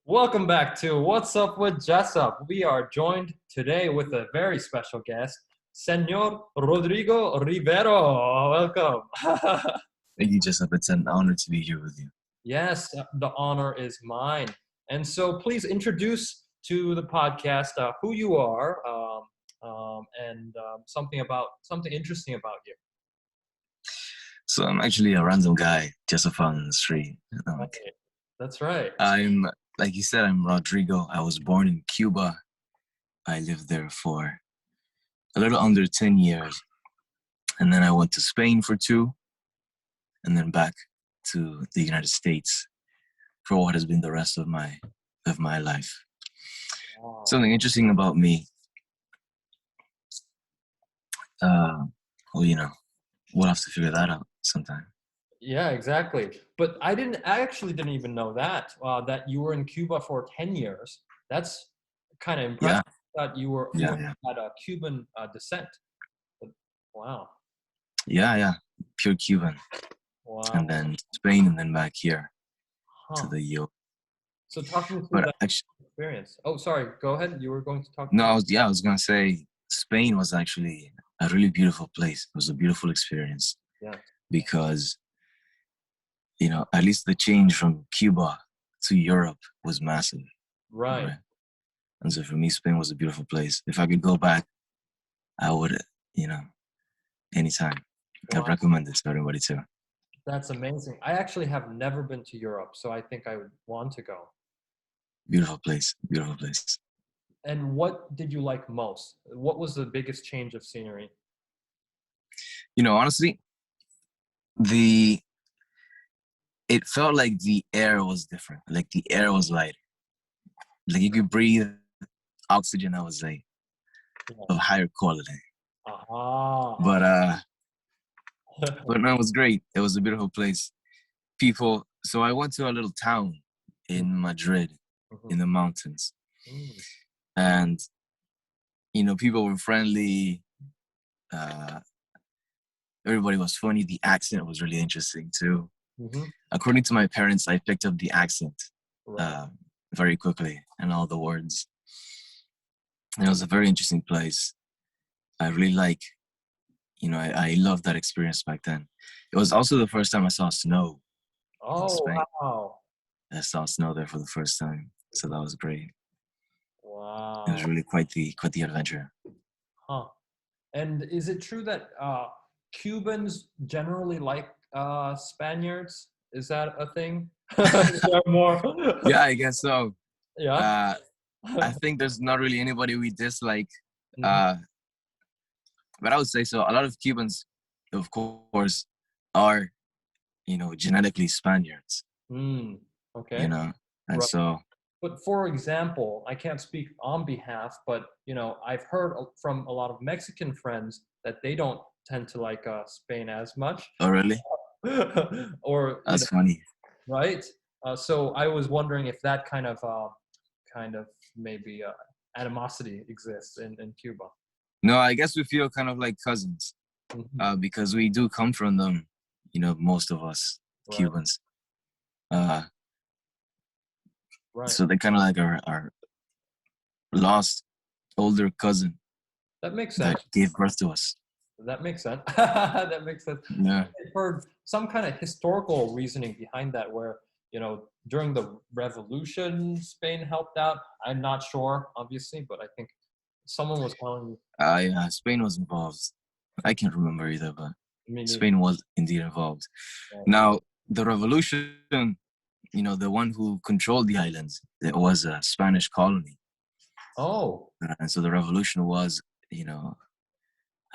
Welcome back to What's Up with Jessup. We are joined today with a very special guest, Señor Rodrigo Rivero. Welcome. Thank you, Jessup. It's an honor to be here with you. Yes, the honor is mine. And so please introduce to the podcast who you are and something interesting about you. So I'm actually a random guy, just found on the street. Okay. That's right. I'm, like you said, I'm Rodrigo. I was born in Cuba. I lived there for a little under 10 years. And then I went to Spain for 2, and then back to the United States for what has been the rest of my life. Wow. Something interesting about me. We'll have to figure that out sometime. Yeah, exactly. But I actually didn't even know that you were in Cuba for 10 years. That's kind of impressive. That you had a Cuban descent. But, wow. Yeah. Pure Cuban. Wow. And then Spain, and then back here to the U. So talking through that experience. Oh, sorry. Go ahead. You were going to talk. No, I was going to say Spain was actually a really beautiful place. It was a beautiful experience. Yeah. Because, at least the change from Cuba to Europe was massive. Right. And so for me, Spain was a beautiful place. If I could go back, I would, anytime. Wow. I'd recommend it to everybody too. That's amazing. I actually have never been to Europe, so I think I would want to go. Beautiful place. Beautiful place. And what did you like most? What was the biggest change of scenery? Honestly, it felt like the air was different. Like the air was lighter. Like you could breathe oxygen, I would say, of higher quality. But no, it was great. It was a beautiful place. So I went to a little town in Madrid, in the mountains. And, people were friendly. Everybody was funny. The accent was really interesting too. According to my parents, I picked up the accent very quickly and all the words. And it was a very interesting place. I really I loved that experience back then. It was also the first time I saw snow in Spain. Wow. I saw snow there for the first time. So that was great. Wow. It was really quite the adventure. Huh. And is it true that Cubans generally like Spaniards? Is that a thing? Is there more? Yeah, I guess so. Yeah. I think there's not really anybody we dislike. But I would say so. A lot of Cubans, of course, are, genetically Spaniards. Okay. And so. But for example, I can't speak on behalf, but I've heard from a lot of Mexican friends that they don't tend to like Spain as much. Oh, really? Or that's funny, right? So I was wondering if that kind of maybe animosity exists in Cuba. No, I guess we feel kind of like cousins because we do come from them. Most of us Cubans. Right. So they kind of like our lost older cousin. That makes sense. That gave birth to us. That makes sense. That makes sense. Yeah. I've heard some kind of historical reasoning behind that where, during the revolution, Spain helped out. I'm not sure, obviously, but I think someone was telling me. Yeah, Spain was involved. I can't remember either, but Spain was indeed involved. Yeah. Now, the revolution, the one who controlled the islands, it was a Spanish colony. Oh. And so the revolution was,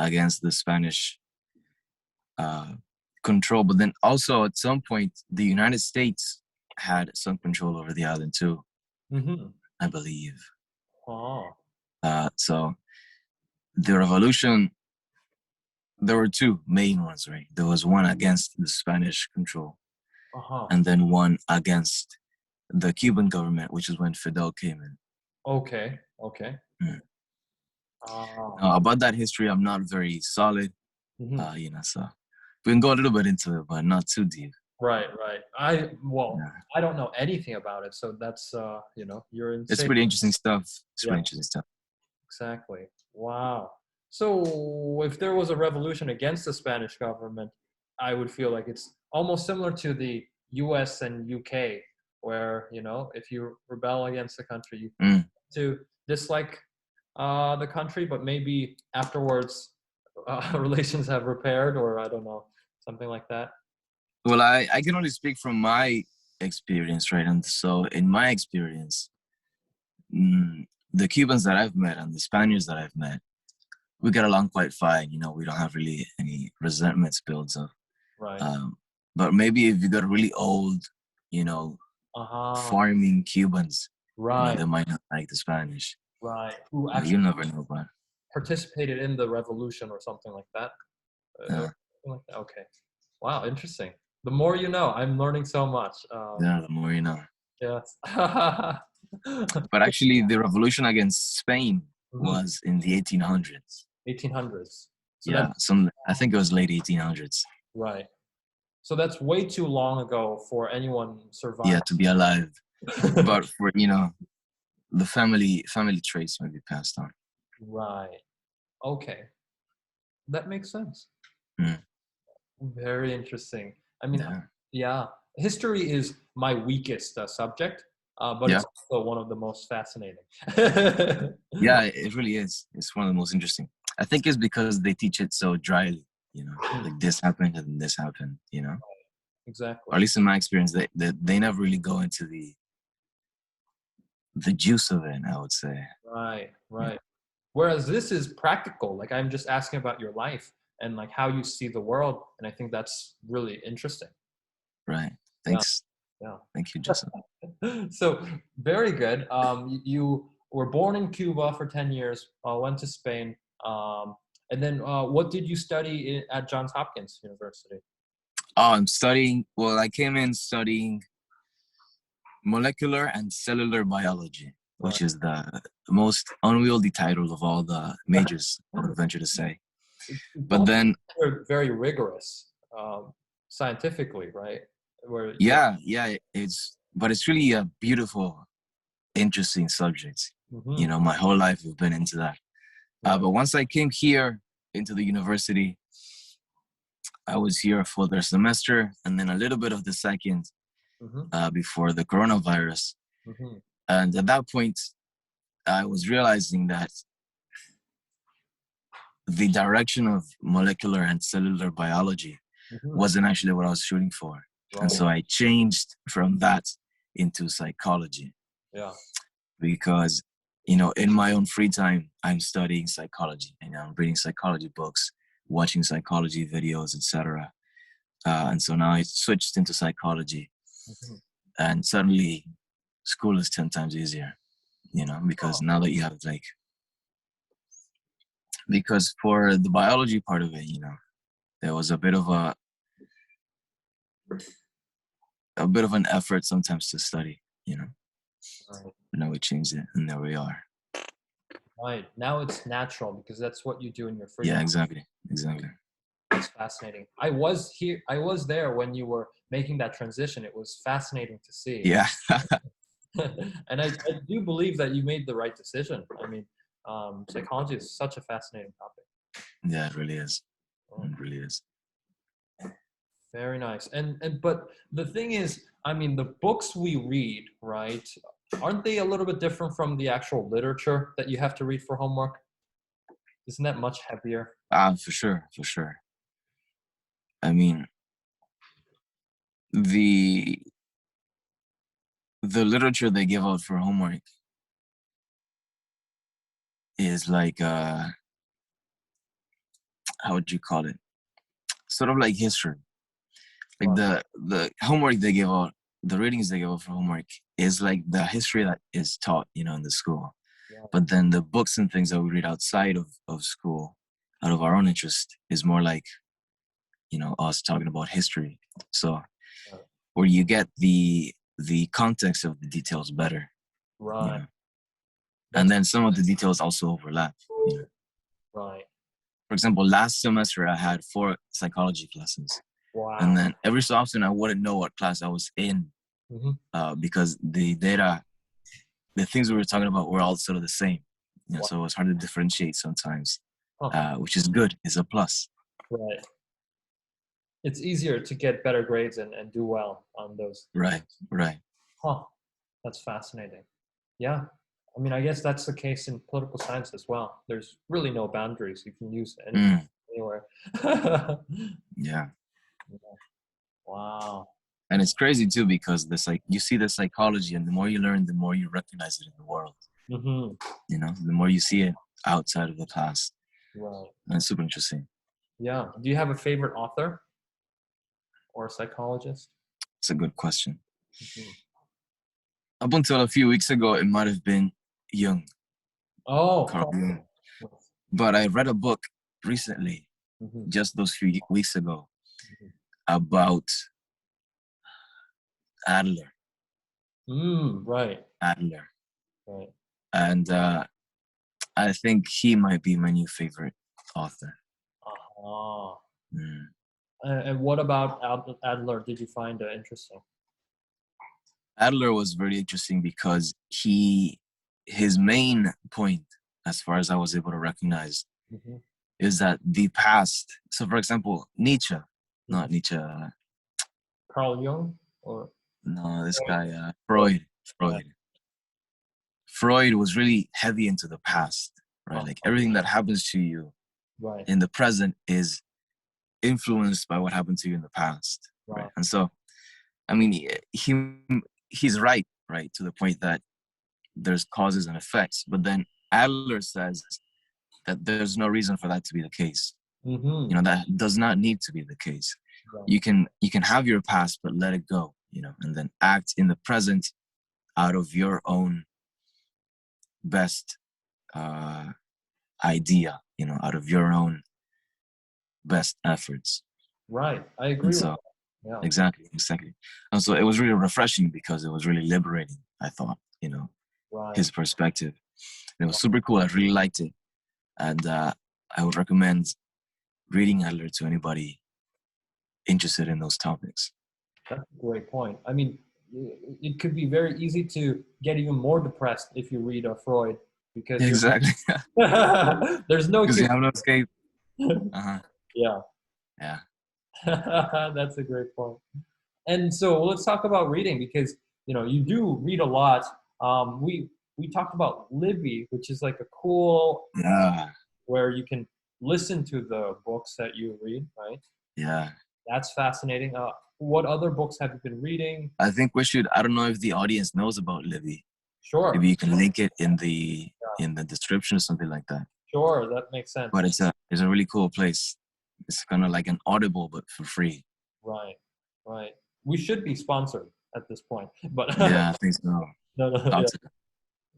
against the Spanish control. But then also at some point, the United States had some control over the island too, I believe. Oh. So the revolution, there were 2 main ones, right? There was one against the Spanish control, and then one against the Cuban government, which is when Fidel came in. Okay. About that history, I'm not very solid, so we can go a little bit into it, but not too deep. Right. I don't know anything about it, so that's you're insane. It's pretty interesting stuff. Exactly. Wow. So if there was a revolution against the Spanish government, I would feel like it's almost similar to the US and UK, where, if you rebel against the country, you to dislike the country, but maybe afterwards relations have repaired, or I don't know, something like that. Well, I can only speak from my experience, right? And so in my experience, the Cubans that I've met and the Spaniards that I've met, we get along quite fine. We don't have really any resentments built up. Right. But maybe if you got really old, farming Cubans, right, they might not like the Spanish. Right. Who actually you never know, but participated in the revolution or something like that. Okay. Wow, interesting. The more you know. I'm learning so much. The more you know. Yes. But actually, the revolution against Spain was in the 1800s. 1800s. So I think it was late 1800s. Right. So that's way too long ago for anyone surviving. Yeah, to be alive. But for, the family traits may be passed on. Right. Okay. That makes sense. Mm. Very interesting. I mean, history is my weakest subject, but it's also one of the most fascinating. Yeah, it really is. It's one of the most interesting. I think it's because they teach it so dryly, like this happened and this happened, Exactly. Or at least in my experience, they never really go into the juice of it, I would say. Right. Yeah. Whereas this is practical. Like, I'm just asking about your life and like how you see the world. And I think that's really interesting. Right. Thanks. Yeah. Thank you, Jessup. So very good. You were born in Cuba for 10 years, went to Spain. And then what did you study at Johns Hopkins University? Oh, I came in studying molecular and cellular biology, which is the most unwieldy title of all the majors, I would venture to say. But then very rigorous scientifically, right? It's really a beautiful, interesting subject. My whole life I've been into that. But once I came here into the university, I was here for the semester and then a little bit of the second before the coronavirus. And at that point, I was realizing that the direction of molecular and cellular biology wasn't actually what I was shooting for. Right. And so I changed from that into psychology. Yeah. Because, in my own free time, I'm studying psychology and I'm reading psychology books, watching psychology videos, etc. And so now I switched into psychology. And suddenly school is 10 times easier, because now that you have because for the biology part of it, there was a bit of an effort sometimes to study, Right. But now we changed it and there we are. Right. Now it's natural because that's what you do in your free time. Yeah, exactly. It's fascinating. I was there when you were making that transition. It was fascinating to see. Yeah. And I do believe that you made the right decision. I mean, psychology is such a fascinating topic. Yeah, it really is. It really is. Very nice. But the thing is, I mean, the books we read, right, aren't they a little bit different from the actual literature that you have to read for homework? Isn't that much heavier? For sure. I mean, the literature they give out for homework is like, how would you call it? Sort of like history. Like the homework they give out, the readings they give out for homework is like the history that is taught, in the school. Yeah. But then the books and things that we read outside of school, out of our own interest, is more like, us talking about history. So where you get the context of the details better. Right. And then some of the details also overlap. Right. For example, last semester I had 4 psychology classes. Wow. And then every so often I wouldn't know what class I was in because the things we were talking about were all sort of the same. You know, so it was hard to differentiate sometimes, which is good. It's a plus. Right. It's easier to get better grades and do well on those. Right. Huh. That's fascinating. Yeah. I mean, I guess that's the case in political science as well. There's really no boundaries. You can use anything anywhere. Yeah. Wow. And it's crazy too because you see the psychology, and the more you learn, the more you recognize it in the world. You know, the more you see it outside of the class. Right. And it's super interesting. Yeah. Do you have a favorite author or psychologist? It's a good question. Up until a few weeks ago, it might have been Jung. Oh, Carl Jung. But I read a book recently, just those few weeks ago, about Adler. Right. Adler. Right. And I think he might be my new favorite author. And what about Adler did you find interesting? Adler was very interesting because his main point, as far as I was able to recognize, is that the past. So, for example, Nietzsche, not Nietzsche. Carl Jung, or no, this guy Freud. Freud was really heavy into the past, right? Like everything that happens to you in the present is influenced by what happened to you in the past, right? And so, I mean, he's right, to the point that there's causes and effects. But then Adler says that there's no reason for that to be the case. You know, that does not need to be the case. You can have your past, but let it go, you know, and then act in the present out of your own best idea, you know, out of your own best efforts. Right. I agree with that. Yeah. Exactly. And so it was really refreshing because it was really liberating, I thought, you know, his perspective. And it was super cool. I really liked it. And I would recommend reading Adler to anybody interested in those topics. That's a great point. I mean, it could be very easy to get even more depressed if you read Freud, because exactly. There's no because you have no escape. Yeah. That's a great point. And so let's talk about reading, because you know you do read a lot. We talked about Libby, which is like a cool where you can listen to the books that you read, right? Yeah. That's fascinating. What other books have you been reading? I think we should, I don't know if the audience knows about Libby. Sure. Maybe you can link it in the description or something like that. Sure, that makes sense. But it's a really cool place. It's kind of like an Audible, but for free. Right. We should be sponsored at this point, but yeah, I think so. No, yeah.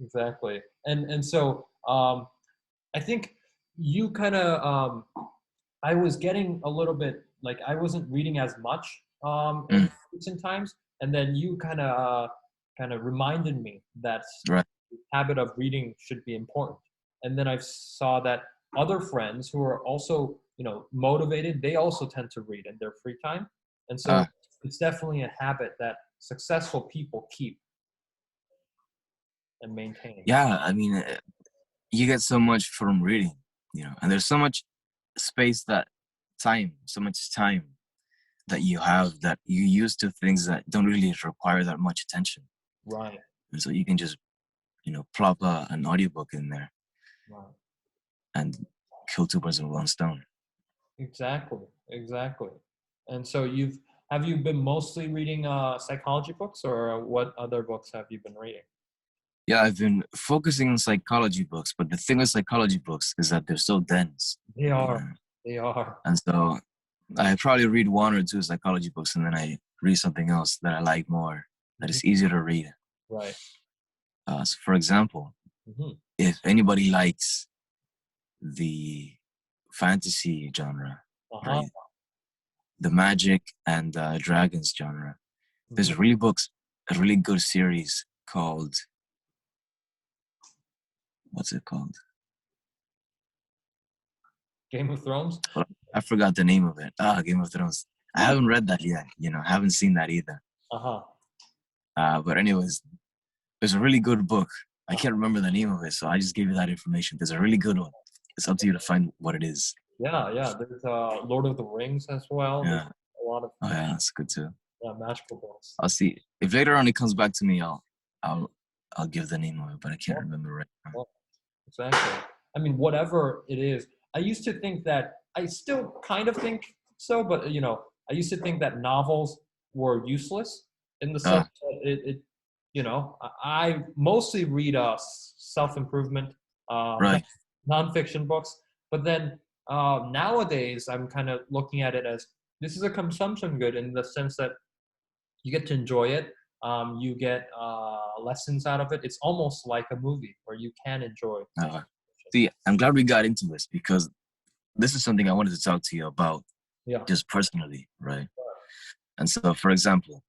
Exactly. And so I think you kind of I was getting a little bit like I wasn't reading as much in recent times, and then you kind of reminded me that the habit of reading should be important. And then I saw that other friends who are also, you know, motivated, they also tend to read in their free time. And so it's definitely a habit that successful people keep and maintain. Yeah, I mean, you get so much from reading, you know, and there's so much space so much time that you have that you use to things that don't really require that much attention. Right. And so you can just, you know, plop an audiobook in there and kill two birds with one stone. Exactly. And so have you been mostly reading psychology books, or what other books have you been reading? Yeah, I've been focusing on psychology books, but the thing with psychology books is that they're so dense. They are. They are. And so I probably read one or two psychology books, and then I read something else that I like more, that is easier to read. Right. So for example, if anybody likes the fantasy genre, right, the magic and dragons genre, there's a really good series called, what's it called? Game of Thrones? I forgot the name of it. Game of Thrones. I haven't read that yet. I haven't seen that either. But anyways, there's a really good book. I can't remember the name of it, so I just gave you that information. There's a really good one. It's up to you to find what it is. Yeah. There's Lord of the Rings as well. Yeah. A lot of. Oh yeah, that's good too. Yeah, magical books. I'll see if later on it comes back to me. I'll give the name of it, but I can't remember right now. Exactly. I mean, whatever it is. I used to think that. I still kind of think so, but I used to think that novels were useless in the sense that I mostly read self-improvement, Right. nonfiction books. But then nowadays, I'm kind of looking at it as this is a consumption good in the sense that you get to enjoy it. You get lessons out of it. It's almost like a movie where you can enjoy. See, I'm glad we got into this because this is something I wanted to talk to you about, just personally, right? And so, for example,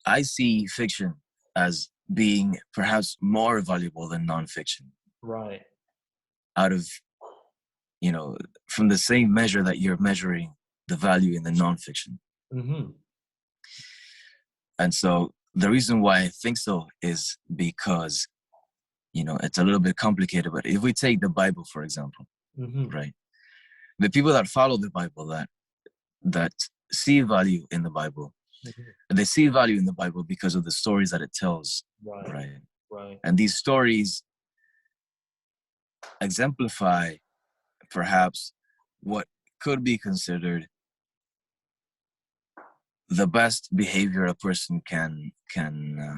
I see fiction as being perhaps more valuable than nonfiction. Right. Out of, from the same measure that you're measuring the value in the nonfiction. Mm-hmm. And so the reason why I think so is because, it's a little bit complicated, but if we take the Bible, for example, right? The people that follow the Bible, that see value in the Bible, they see value in the Bible because of the stories that it tells, right? And these stories exemplify perhaps what could be considered the best behavior a person can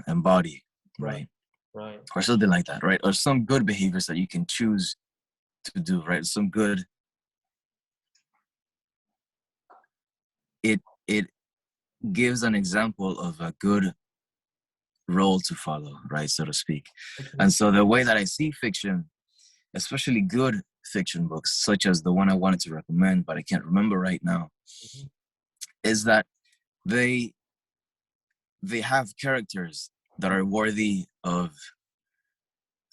embody, right? Right. Or something like that, right? Or some good behaviors that you can choose to do, right? Some good. It gives an example of a good role to follow, right, so to speak. And so the way that I see fiction, especially good fiction books, such as the one I wanted to recommend, but I can't remember right now, is that they have characters that are worthy of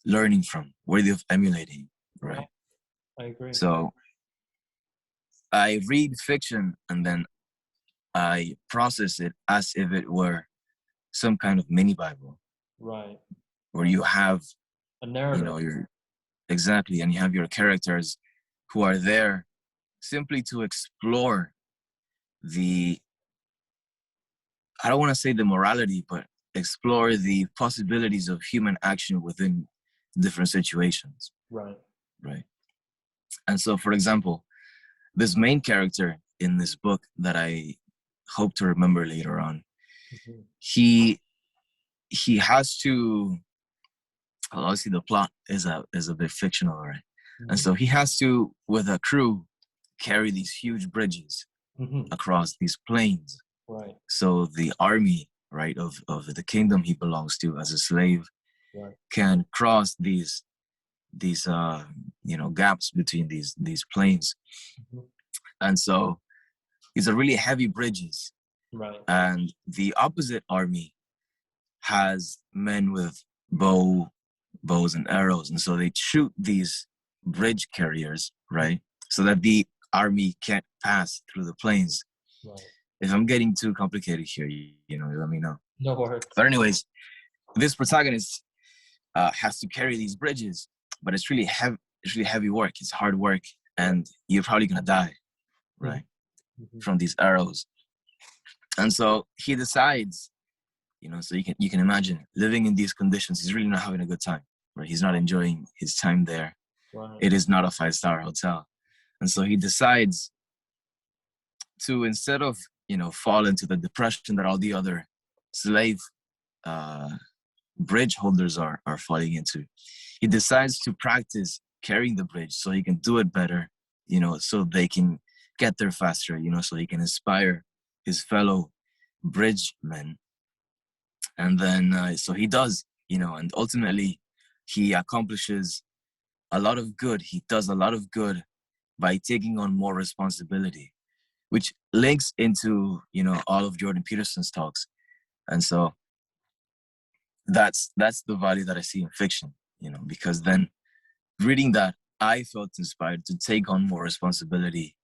learning from, worthy of emulating, right? I agree. So I read fiction and then I process it as if it were some kind of mini Bible. Right. Where you have a narrative. Exactly, and you have your characters who are there simply to explore I don't want to say the morality, but explore the possibilities of human action within different situations. Right. And so, for example, this main character in this book that I hope to remember later on, he has to, obviously the plot is a bit fictional, right? And so he has to, with a crew, carry these huge bridges across these plains. Right. So the army, right, of the kingdom he belongs to as a slave, can cross these gaps between these plains. And so these are really heavy bridges. Right. And the opposite army has men with bows and arrows. And so they shoot these bridge carriers, right? So that the army can't pass through the plains. Right. If I'm getting too complicated here, let me know. No worries. But anyways, this protagonist has to carry these bridges, but it's really heavy work. It's hard work, and you're probably gonna die, right, from these arrows. And so he decides, so you can imagine living in these conditions. He's really not having a good time, right? He's not enjoying his time there. Right. It is not a 5-star hotel, and so he decides to, instead of fall into the depression that all the other slave bridge holders are falling into, he decides to practice carrying the bridge so he can do it better, so they can get there faster, so he can inspire his fellow bridge men. And then so he does, and ultimately he accomplishes a lot of good. He does a lot of good by taking on more responsibility, which links into all of Jordan Peterson's talks. And so that's the value that I see in fiction, because then reading that, I felt inspired to take on more responsibility,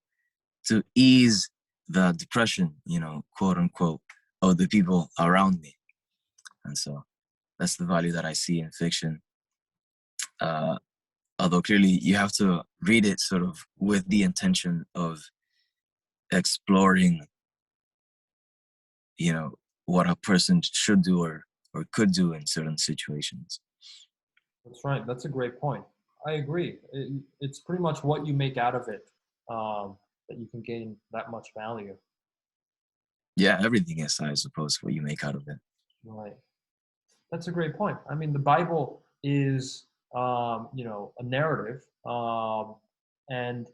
to ease the depression, you know, quote unquote, of the people around me. And so that's the value that I see in fiction. Although clearly you have to read it sort of with the intention of exploring, you know, what a person should do or could do in certain situations. That's right. That's a great point. I agree. It's pretty much what you make out of it that you can gain that much value. Yeah, everything is, I suppose, what you make out of it. Right. That's a great point. I mean, the Bible is, you know, a narrative, and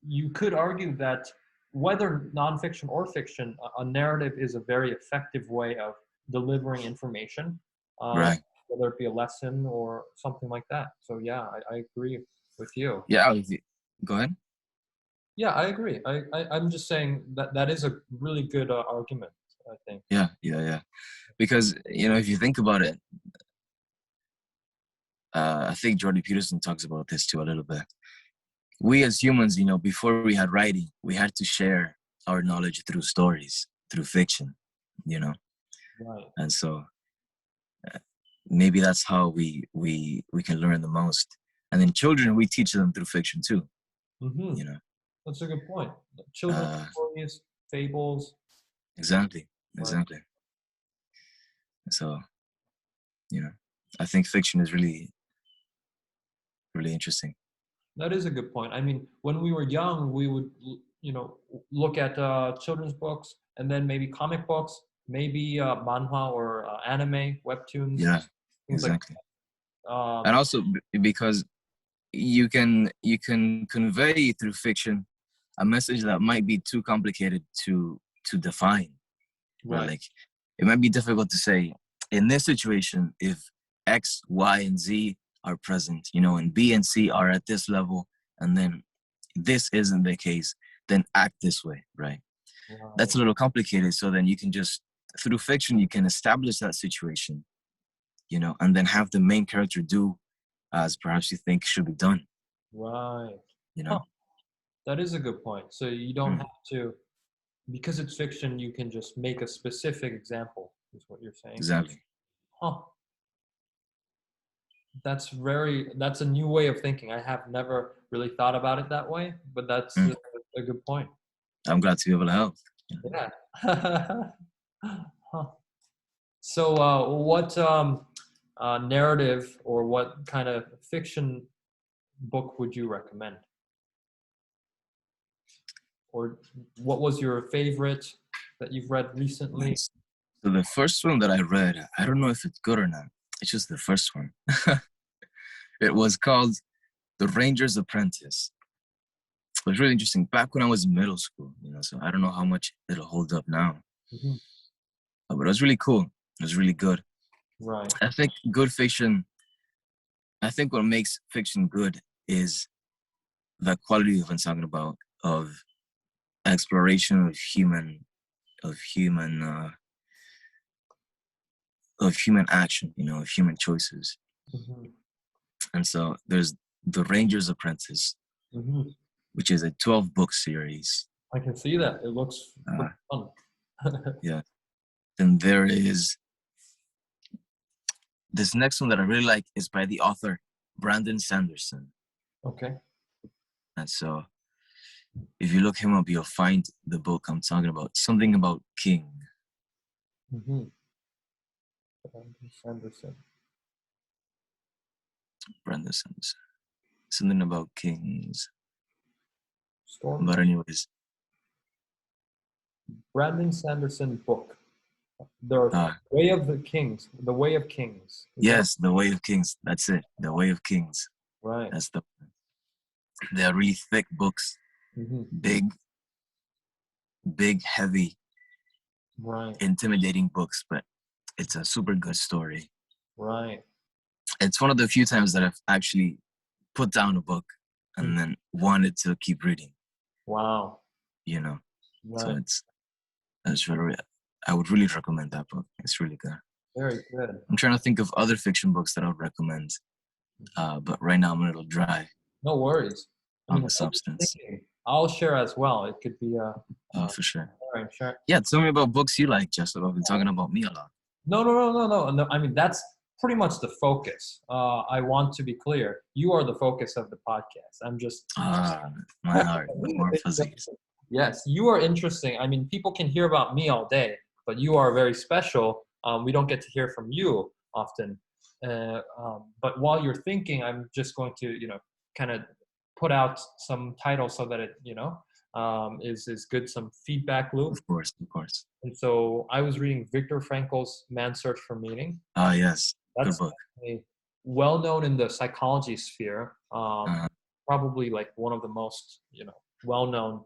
you could argue that whether nonfiction or fiction, a narrative is a very effective way of delivering information, Right. whether it be a lesson or something like that. So yeah, I agree with you. Yeah, go ahead. Yeah, I agree. I'm just saying that that is a really good argument, I think. Yeah. Because, you know, if you think about it, I think Jordan Peterson talks about this too a little bit. We as humans, you know, before we had writing, we had to share our knowledge through stories, through fiction, you know. Right. And so maybe that's how we can learn the most. And then children, we teach them through fiction too. Mm-hmm. You know, that's a good point. Children's stories, fables. Exactly. Right. So, you know, I think fiction is really, really interesting. That is a good point. I mean, when we were young, we would, you know, look at children's books and then maybe comic books, maybe manhwa or anime, webtoons. Yeah, things exactly. Like and also because you can convey through fiction a message that might be too complicated to define. right. Like, it might be difficult to say in this situation if X, Y, and Z are present, you know, and B and C are at this level, and then this isn't the case, then act this way, right? That's a little complicated. So then you can just, through fiction, you can establish that situation, you know, and then have the main character do as perhaps you think should be done. Right. You know? That is a good point. So you don't have to, because it's fiction, you can just make a specific example, is what you're saying. Exactly. Huh. That's a new way of thinking. I have never really thought about it that way, but that's a good point. I'm glad to be able to help. Yeah. Huh. So what narrative or what kind of fiction book would you recommend? Or what was your favorite that you've read recently? So the first one that I read, I don't know if it's good or not. It's just the first one. It was called The Ranger's Apprentice. It was really interesting. Back when I was in middle school, you know, so I don't know how much it'll hold up now. But it was really cool. It was really good. Right. I think good fiction, I think what makes fiction good is the quality we've been talking about of exploration of human action, you know, of human choices. And so there's The Ranger's Apprentice, which is a 12-book series. I can see that. It looks fun. Yeah. Then there is this next one that I really like is by the author Brandon Sanderson. Okay. And so if you look him up, you'll find the book I'm talking about. Something About King. Brandon Sanderson. Something About Kings. Storm. But anyways. Brandon Sanderson book. The Way of the Kings. The Way of Kings. Yes, The Way of Kings. That's it. The Way of Kings. Right. They're really thick books. Big, heavy, right, intimidating books, but it's a super good story. Right. It's one of the few times that I've actually put down a book and then wanted to keep reading. Wow. You know, right. So it's really, I would really recommend that book. It's really good. Very good. I'm trying to think of other fiction books that I would recommend, but right now I'm a little dry. No worries. On the substance. I'll share as well. It could be for sure. Sure. Yeah, tell me about books you like, Jessup. I've been talking about me a lot. No. I mean, that's pretty much the focus. I want to be clear. You are the focus of the podcast. I'm just my heart, more fuzzies. Yes, you are interesting. I mean, people can hear about me all day, but you are very special. We don't get to hear from you often. But while you're thinking, I'm just going to, kind of put out some titles so that it, is good, some feedback loop. Of course. And so I was reading Viktor Frankl's Man's Search for Meaning. Oh, yes. That's good book. Well known in the psychology sphere. Probably like one of the most, well-known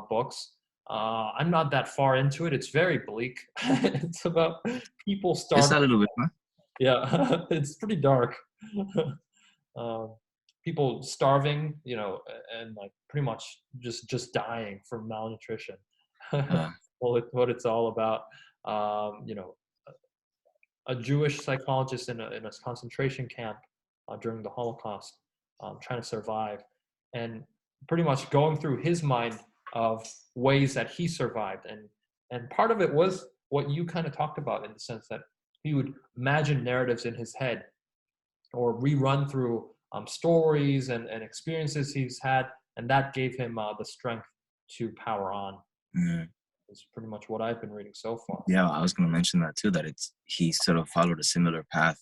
books. I'm not that far into it. It's very bleak. It's about people starving. Just a little bit, huh? Yeah, it's pretty dark. People starving, and like pretty much just dying from malnutrition. What it's all about. A Jewish psychologist in a concentration camp during the Holocaust, trying to survive, and pretty much going through his mind of ways that he survived. And part of it was what you kind of talked about, in the sense that he would imagine narratives in his head or rerun through stories and experiences he's had, and that gave him the strength to power on. Is pretty much what I've been reading so far. Yeah, I was going to mention that too, that he sort of followed a similar path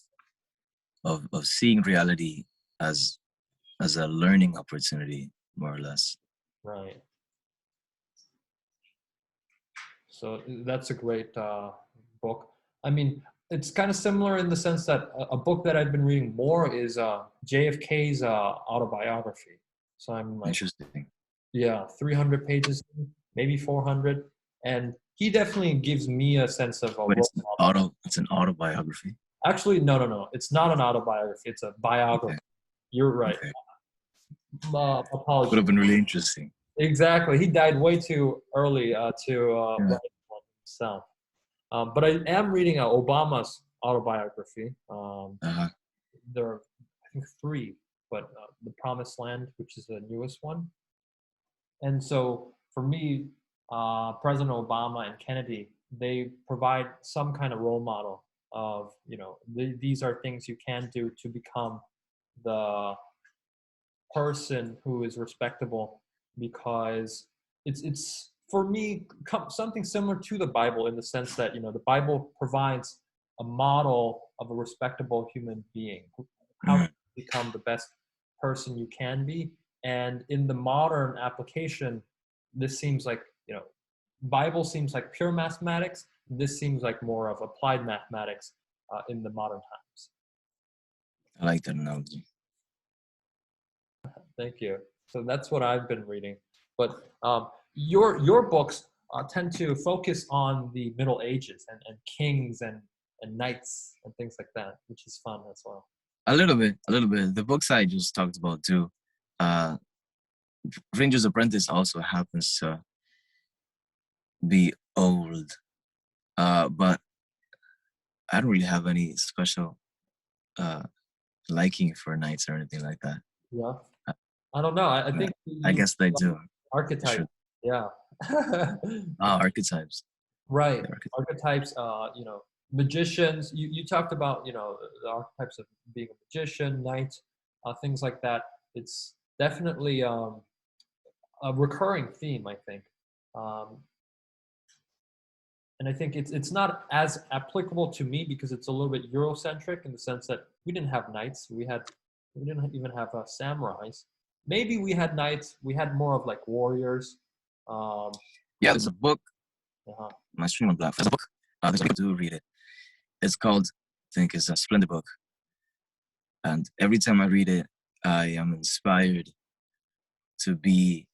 of seeing reality as a learning opportunity, more or less. Right. So that's a great book. I mean, it's kind of similar in the sense that a book that I've been reading more is JFK's autobiography. So I'm like, interesting. Yeah, 300 pages, maybe 400. And he definitely gives me a sense of it's an autobiography. Actually, no. It's not an autobiography. It's a biography. Okay. You're right. Okay. Apologies. Would have been really interesting. Exactly. He died way too early to write himself. But I am reading Obama's autobiography. There are, I think, 3, but The Promised Land, which is the newest one. And so for me, President Obama and Kennedy, they provide some kind of role model of, these are things you can do to become the person who is respectable, because it's for me something similar to the Bible, in the sense that, the Bible provides a model of a respectable human being, how to become the best person you can be. And in the modern application, this seems like, Bible seems like pure mathematics. This seems like more of applied mathematics in the modern times. I like that analogy. Thank you. So that's what I've been reading. But your books tend to focus on the Middle Ages and kings and knights and things like that, which is fun as well. A little bit. The books I just talked about too. Ranger's Apprentice also happens to be old, but I don't really have any special liking for knights or anything like that. Yeah, I don't know. I think I guess they do. Archetypes. Yeah. Archetypes. Right. Archetypes. Magicians. You talked about the archetypes of being a magician, knight, things like that. It's definitely a recurring theme, I think. And I think it's not as applicable to me because it's a little bit Eurocentric, in the sense that we didn't have knights. We didn't even have samurais. Maybe we had knights. We had more of like warriors. There's a book. My stream on Black. There's a book. There's a book. Do read it. It's called, I think it's a Splendid Book. And every time I read it, I am inspired to be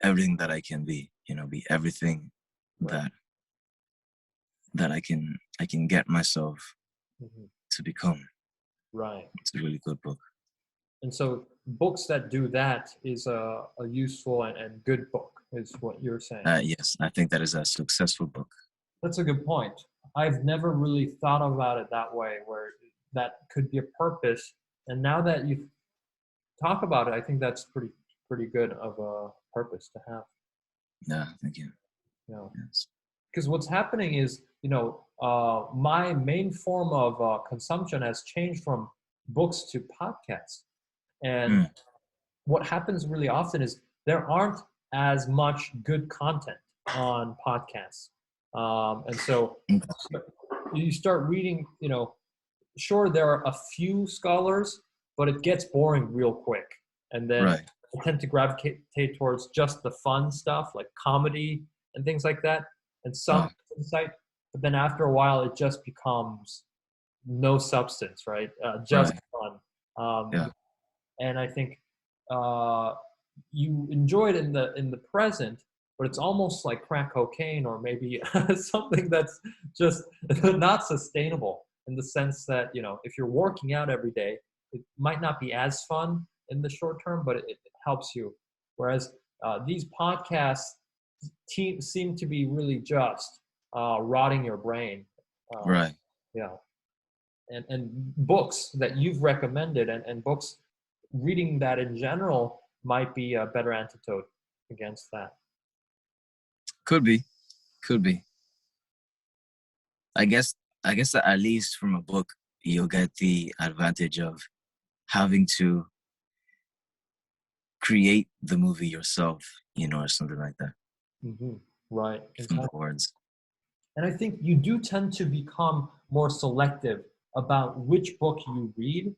everything that I can be. Be everything that I can get myself to become. Right. It's a really good book. And so books that do that is a useful and good book, is what you're saying. Yes, I think that is a successful book. That's a good point. I've never really thought about it that way, where that could be a purpose. And now that you talk about it, I think that's pretty good of purpose to have. Yeah, thank you. Yeah. Yes. Because what's happening is, my main form of consumption has changed from books to podcasts. And what happens really often is there aren't as much good content on podcasts. And so you start reading, sure, there are a few scholars, but it gets boring real quick. And then I tend to gravitate towards just the fun stuff like comedy and things like that, and some insight. But then after a while, it just becomes no substance, right? Just fun. And I think you enjoy it in the present, but it's almost like crack cocaine or maybe something that's just not sustainable, in the sense that, if you're working out every day, it might not be as fun in the short term, but it helps you. Whereas these podcasts seem to be really just rotting your brain. Yeah. And books that you've recommended and books, reading that in general might be a better antidote against that. Could be. I guess that at least from a book, you'll get the advantage of having to create the movie yourself, or something like that. Right. From the words. And I think you do tend to become more selective about which book you read,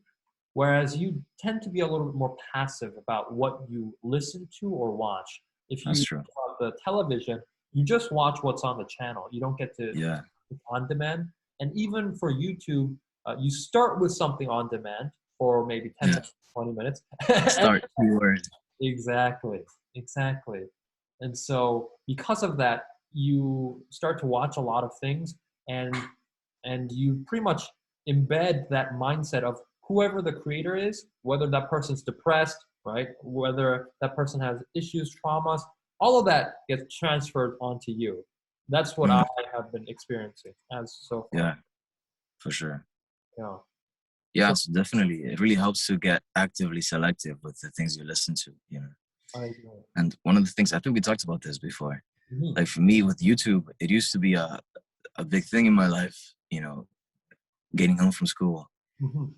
whereas you tend to be a little bit more passive about what you listen to or watch. If you watch the television, you just watch what's on the channel. You don't get to on demand. And even for YouTube, you start with something on demand for maybe 10 minutes, 20 minutes. Start keyword. Exactly. And so because of that, you start to watch a lot of things, and you pretty much embed that mindset of whoever the creator is, whether that person's depressed, right? Whether that person has issues, traumas, all of that gets transferred onto you. That's what I have been experiencing as so far. Yeah, for sure. Yeah. Yeah, so definitely. It really helps to get actively selective with the things you listen to, I agree. And one of the things, I think we talked about this before, like for me with YouTube, it used to be a big thing in my life, getting home from school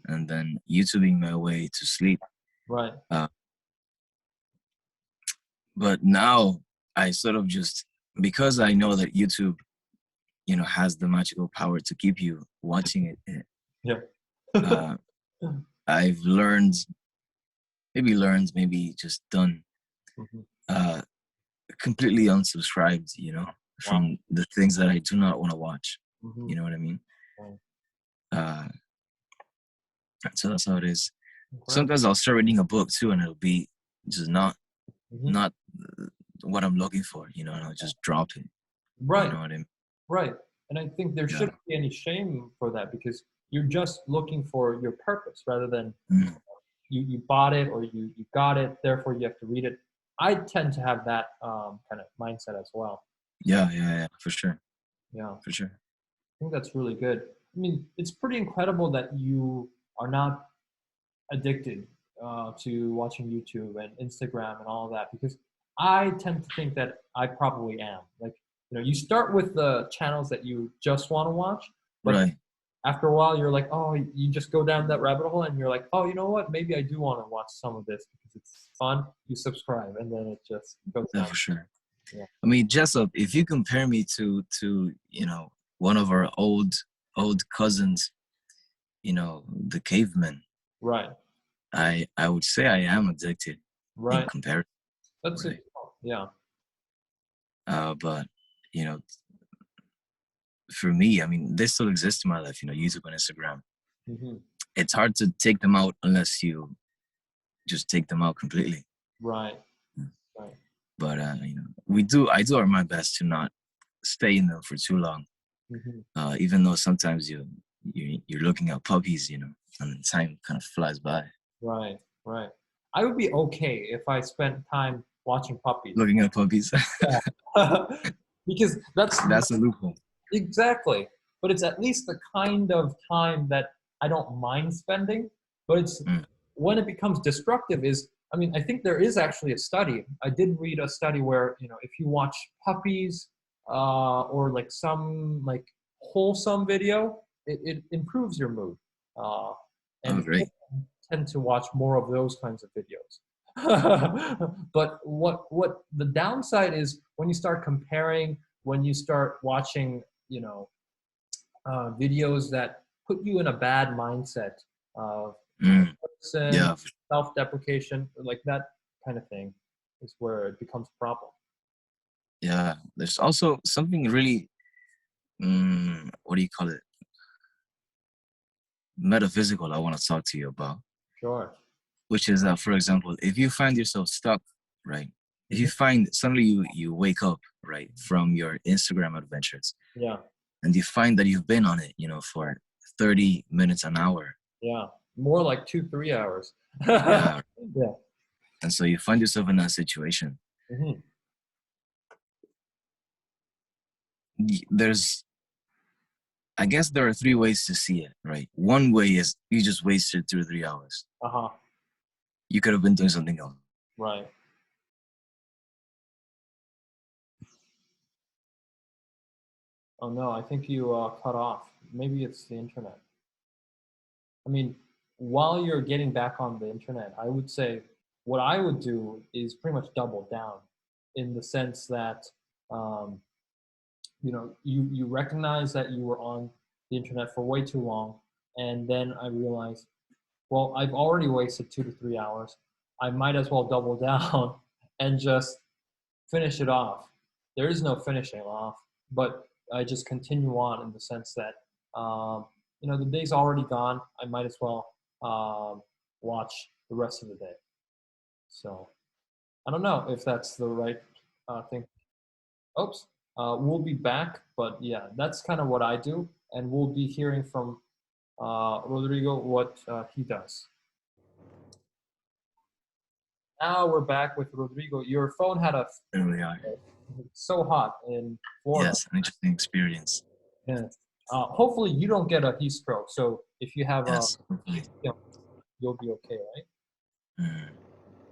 and then YouTubing my way to sleep. Right. But now I sort of just, because I know that YouTube, has the magical power to keep you watching it. Yeah. I've learned, maybe just done, completely unsubscribed, from the things that I do not want to watch. You know what I mean? So that's how it is. Sometimes I'll start reading a book too, and it'll be just not what I'm looking for, and I'll just drop it. Right. You know what I mean? Right. And I think there shouldn't be any shame for that, because you're just looking for your purpose rather than you bought it or you got it, therefore you have to read it. I tend to have that kind of mindset as well. Yeah, for sure. Yeah. For sure. I think that's really good. I mean, it's pretty incredible that you are not addicted to watching YouTube and Instagram and all of that, because I tend to think that I probably am. Like, you start with the channels that you just want to watch, but after a while you're like, oh, you just go down that rabbit hole and you're like, oh, you know what? Maybe I do want to watch some of this because it's fun. You subscribe and then it just goes down. For sure. Yeah. I mean, Jessup, if you compare me to one of our old cousins, the cavemen. Right. I would say I am addicted. Right. In comparison. That's it. Yeah. But for me, I mean, they still exist in my life. YouTube and Instagram. It's hard to take them out unless you just take them out completely. Right. Right. But I do my best to not stay in them for too long. Even though sometimes you're looking at puppies, and time kind of flies by. Right. I would be okay if I spent time watching puppies. Looking at puppies. Because that's a loophole. Exactly. But it's at least the kind of time that I don't mind spending. But it's when it becomes destructive is I mean, I think there is actually a study. I did read a study where, if you watch Puppies or like some like wholesome video, it improves your mood. And great. tend to watch more of those kinds of videos. But what the downside is when you start comparing, when you start watching, videos that put you in a bad mindset of self-deprecation, like that kind of thing, is where it becomes a problem. Yeah, there's also something really, what do you call it? Metaphysical I want to talk to you about. Sure. Which is that, for example, if you find yourself stuck, right? If you find suddenly you wake up, right, from your Instagram adventures. Yeah. And you find that you've been on it, for 30 minutes, an hour. Yeah. More like 2-3 hours. Yeah. Yeah. And so you find yourself in that situation. Mm-hmm. I guess there are 3 ways to see it, right? One way is you just wasted 2 or 3 hours. Uh-huh. You could have been doing something else. Right. Oh no, I think you cut off. Maybe it's the internet. I mean, while you're getting back on the internet, I would say what I would do is pretty much double down in the sense that, you recognize that you were on the internet for way too long. And then I realized, well, I've already wasted 2 to 3 hours. I might as well double down and just finish it off. There is no finishing off, but I just continue on in the sense that, the day's already gone. I might as well watch the rest of the day. So I don't know if that's the right thing. Oops. We'll be back, but yeah, that's kind of what I do. And we'll be hearing from Rodrigo what he does. Now we're back with Rodrigo. Your phone had There we are. It's so hot in Florida. Yes, an interesting experience. Yeah. Hopefully you don't get a heat stroke. So if you have you'll be okay, right?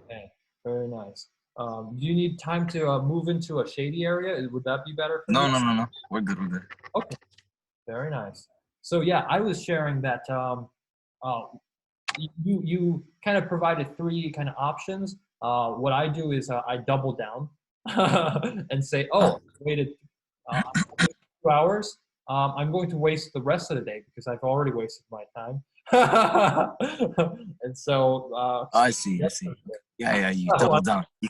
Okay, very nice. Do you need time to move into a shady area? Would that be better for you? No. We're good. Okay, very nice. So yeah, I was sharing that you kind of provided 3 kind of options. What I do is I double down and say, I waited 2 hours. I'm going to waste the rest of the day because I've already wasted my time. And so I see. Yeah, you double down. You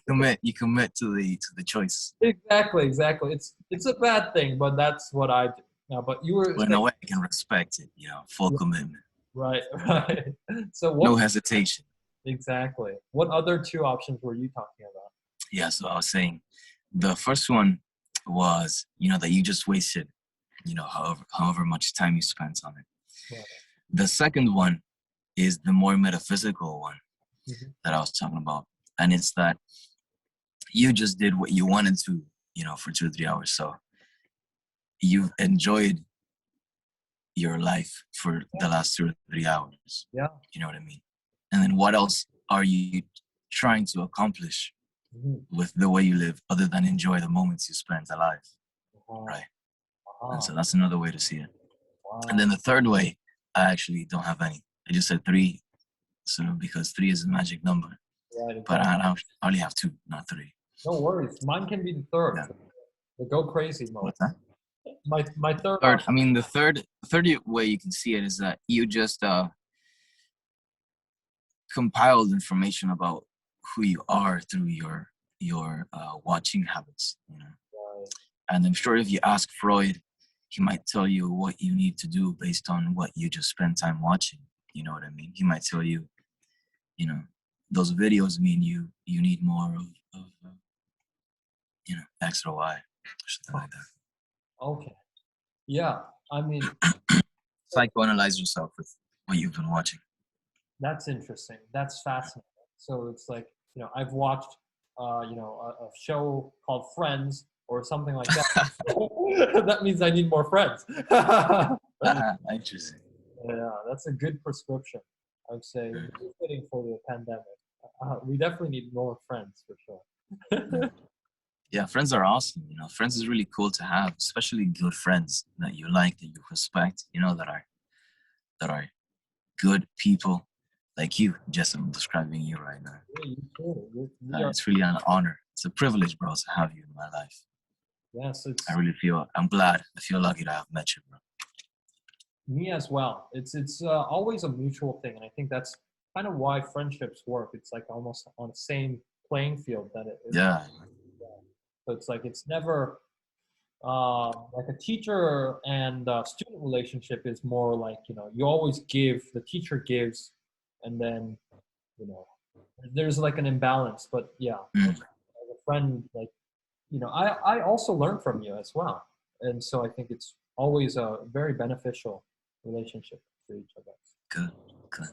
commit to the choice. Exactly. It's a bad thing, but that's what I do. But you were in a way I can respect it, full commitment. Right. So no hesitation. Exactly. What other 2 options were you talking about? Yeah, so I was saying the first one was, that you just wasted, however much time you spent on it. Yeah. The second one is the more metaphysical one that I was talking about. And it's that you just did what you wanted to, for 2 or 3 hours. So you've enjoyed your life for the last 2 or 3 hours. Yeah. You know what I mean? And then what else are you trying to accomplish with the way you live other than enjoy the moments you spent alive? Right? And so that's another way to see it. Wow. And then the third way, I actually don't have any. I just said 3, because 3 is a magic number. Right, exactly. But I only have 2, not 3. No worries. Mine can be the third. Yeah. The go crazy mode. What's that? My third. I mean, the third way you can see it is that you just compiled information about who you are through your watching habits. Right. And I'm sure if you ask Freud, he might tell you what you need to do based on what you just spend time watching. You know what I mean? He might tell you, those videos mean you need more of X or Y, or something like that. Okay. Yeah, I mean, psychoanalyze yourself with what you've been watching. That's interesting. That's fascinating. So it's like, I've watched, a show called Friends or something like that. That means I need more friends. Interesting. Yeah, that's a good prescription. I would say, fitting for the pandemic. We definitely need more friends for sure. Yeah, friends are awesome. You know, friends is really cool to have, especially good friends that you like, that you respect. You know, that are good people like you. Just I'm describing you right now. Yeah, you too. It's really an honor. It's a privilege, bro, to have you in my life. Yes, I'm glad. I feel lucky to have met you, bro. me as well. It's always a mutual thing, and I think that's kind of why friendships work. It's like almost on the same playing field that it is. Yeah. So it's like it's never like a teacher and student relationship is more like, you know, you always give, the teacher gives, and then, you know, there's like an imbalance. But yeah, as a friend, like, you know, I also learn from you as well, and so I think it's always a very beneficial relationship to each of us. Good.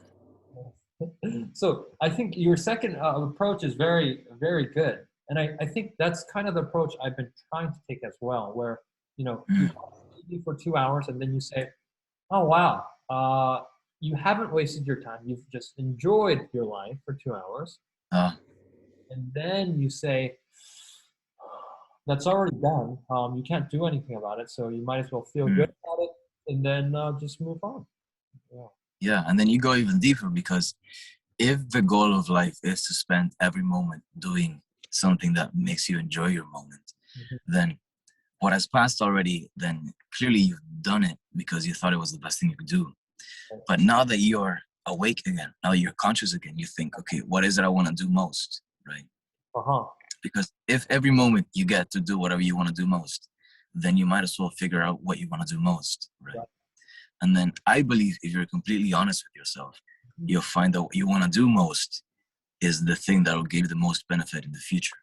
So I think your second approach is very, very good. And I think that's kind of the approach I've been trying to take as well, where, you know, you watch TV for 2 hours and then you say, oh, wow, you haven't wasted your time. You've just enjoyed your life for 2 hours. And then you say, that's already done. You can't do anything about it. So you might as well feel good about it and then just move on. Yeah, and then you go even deeper, because if the goal of life is to spend every moment doing something that makes you enjoy your moment, then what has passed already, then clearly you've done it because you thought it was the best thing you could do. But now that you're awake again, now you're conscious again, you think, okay, what is it I want to do most, right? Because if every moment you get to do whatever you want to do most, then you might as well figure out what you want to do most, right? And then I believe if you're completely honest with yourself, you'll find that what you want to do most is the thing that will give you the most benefit in the future.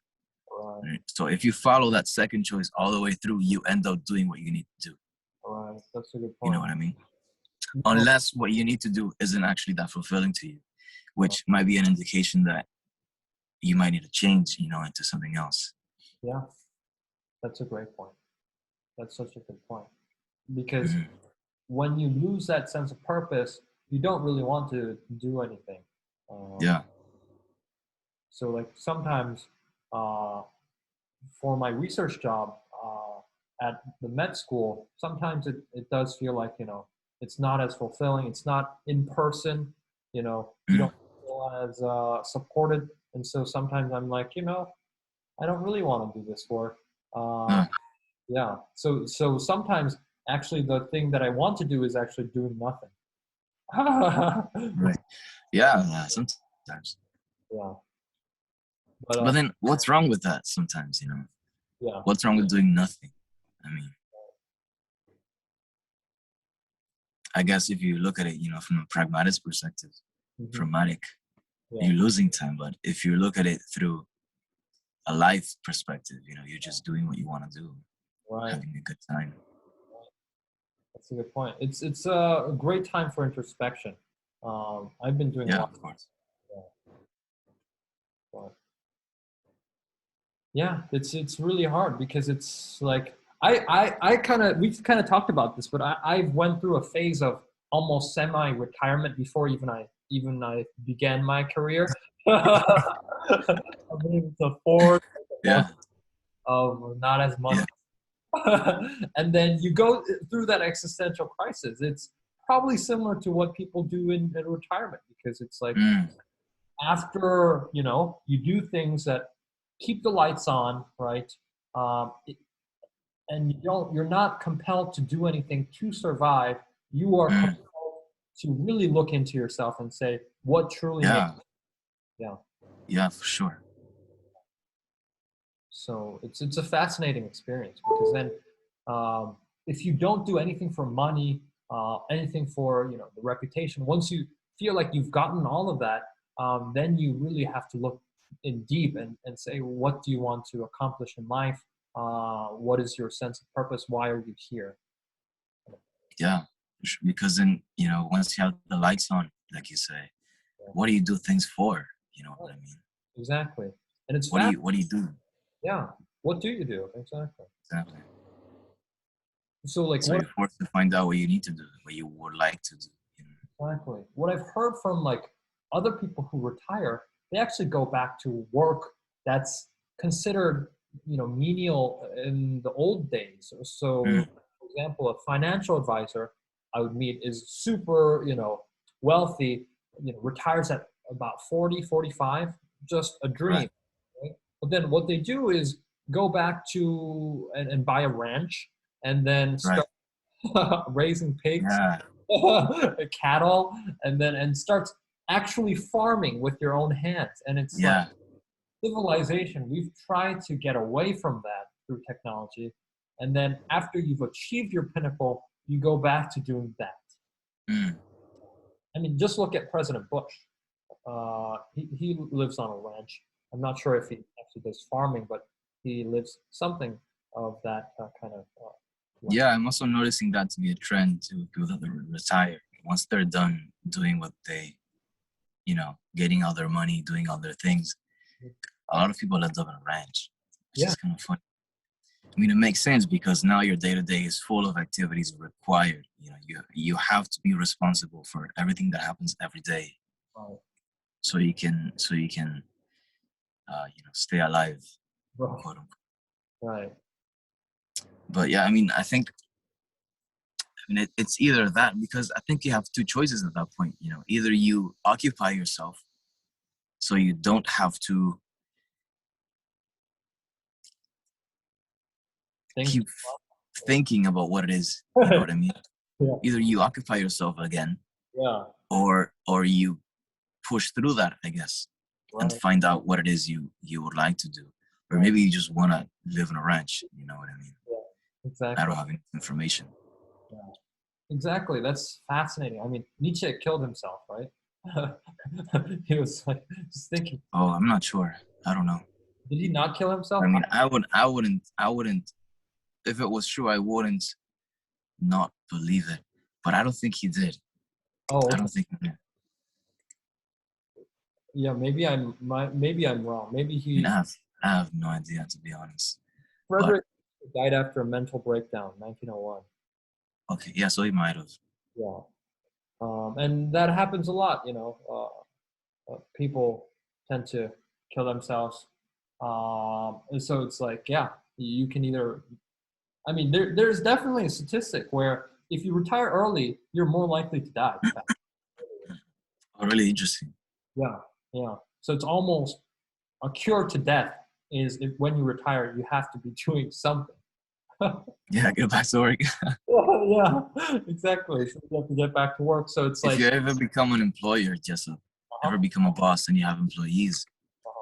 Right? So if you follow that second choice all the way through, you end up doing what you need to do. Right, that's a good point. You know what I mean? Unless what you need to do isn't actually that fulfilling to you, which might be an indication that you might need to change, you know, into something else. Yeah, that's a great point. That's such a good point. Because when you lose that sense of purpose, you don't really want to do anything. So like sometimes for my research job at the med school, sometimes it does feel like, you know, it's not as fulfilling. It's not in person, you know, you don't feel as supported. And so sometimes I'm like, you know, I don't really want to do this work. Yeah. So sometimes actually the thing that I want to do is actually doing nothing. Right. Yeah, sometimes. Yeah. But then what's wrong with that sometimes, you know? Yeah. What's wrong with doing nothing? I mean, I guess if you look at it, you know, from a pragmatic perspective, you're losing time. But if you look at it through a life perspective, you know, you're just doing what you want to do, having a good time. That's a good point. It's a great time for introspection. I've been doing a lot. Of course. Yeah, it's really hard because it's like we've kind of talked about this, but I went through a phase of almost semi-retirement before even I began my career. I believe it's a fourth of not as much. And then you go through that existential crisis. It's probably similar to what people do in retirement, because it's like after, you know, you do things that keep the lights on, right? And you're not compelled to do anything to survive. You are compelled to really look into yourself and say, what truly makes you. Yeah, for sure. So it's a fascinating experience, because then if you don't do anything for money, anything for, you know, the reputation, once you feel like you've gotten all of that, then you really have to look in deep and say, what do you want to accomplish in life? What is your sense of purpose? Why are you here? Yeah, because then, you know, once you have the lights on, like you say, what do you do things for? You know what I mean? Exactly. And it's what do you do? Yeah. What do you do? Exactly. So like, so you're forced to find out what you need to do, what you would like to do. You know? Exactly. What I've heard from like other people who retire, they actually go back to work that's considered, menial in the old days. So, for example, a financial advisor I would meet is super, wealthy, retires at about 40, 45, just a dream. Right. Right? But then what they do is go back to and buy a ranch and then start raising pigs, cattle, and starts actually farming with your own hands. And it's like civilization, we've tried to get away from that through technology. And then after you've achieved your pinnacle, you go back to doing that. I mean, just look at President Bush. He lives on a ranch. I'm not sure if he actually does farming, but he lives something of that kind of. Yeah, I'm also noticing that to be a trend to people that retire. Once they're done doing what they, getting all their money, doing all their things, a lot of people end up in a ranch, which is kind of funny. I mean, it makes sense because now your day-to-day is full of activities required. You have to be responsible for everything that happens every day, so you can stay alive. Right. But yeah, I mean, it's either that, because I think you have two choices at that point. Either you occupy yourself so you don't have to keep thinking about what it is. You know what I mean? Either you occupy yourself again, or you push through that, I guess, and find out what it is you would like to do, or maybe you just want to live in a ranch. You know what I mean? Exactly. I don't have any information. Exactly. That's fascinating. I mean, Nietzsche killed himself, right? He was like just thinking. Oh, I'm not sure. I don't know. Did he not kill himself? I mean, I wouldn't. If it was true, I wouldn't not believe it. But I don't think he did. Oh, okay. I don't think he did. Yeah, maybe I'm wrong. Maybe he. I have no idea, to be honest. Frederick died after a mental breakdown, 1901. Okay, yeah, so he might have. Yeah, and that happens a lot. People tend to kill themselves, and so it's like, you can either. I mean, there's definitely a statistic where if you retire early, you're more likely to die. Oh, really interesting. Yeah. So it's almost a cure to death is when you retire, you have to be doing something. Yeah, get back to work. Yeah, exactly. So you have to get back to work. So it's like, if you ever become an employer, Jessup, ever become a boss and you have employees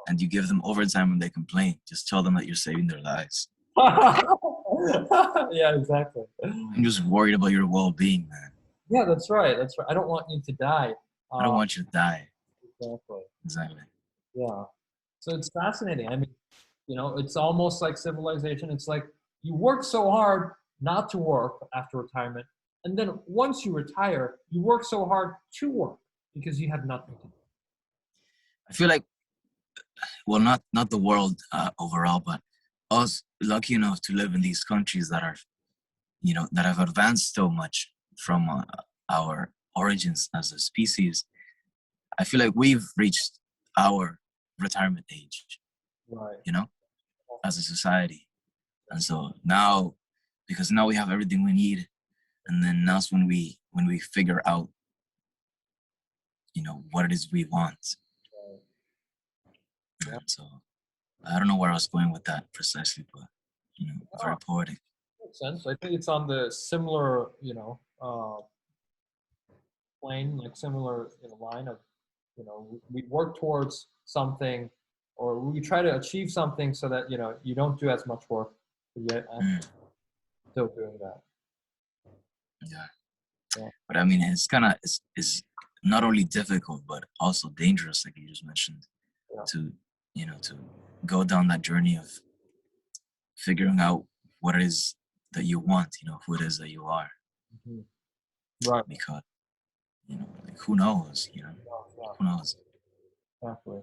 and you give them overtime when they complain, just tell them that you're saving their lives. Yeah, exactly. I'm just worried about your well-being, man. Yeah, that's right. I don't want you to die. I don't want you to die. Exactly. Yeah. So it's fascinating. I mean, it's almost like civilization. It's like you work so hard not to work after retirement. And then once you retire, you work so hard to work because you have nothing to do. I feel like, well, not the world overall, but us lucky enough to live in these countries that are, that have advanced so much from our origins as a species. I feel like we've reached our retirement age, as a society. And so now, because now we have everything we need, and then that's when we figure out, what it is we want. Right. So I don't know where I was going with that precisely, but very poetic. Makes sense. I think it's on the similar, plane, like similar line of, we work towards something, or we try to achieve something so that you don't do as much work, but yet still doing that. Yeah. But I mean, it's kind of it's not only difficult but also dangerous, like you just mentioned, to to go down that journey of figuring out what it is that you want, who it is that you are. Right. Because like, who knows, who knows. Exactly.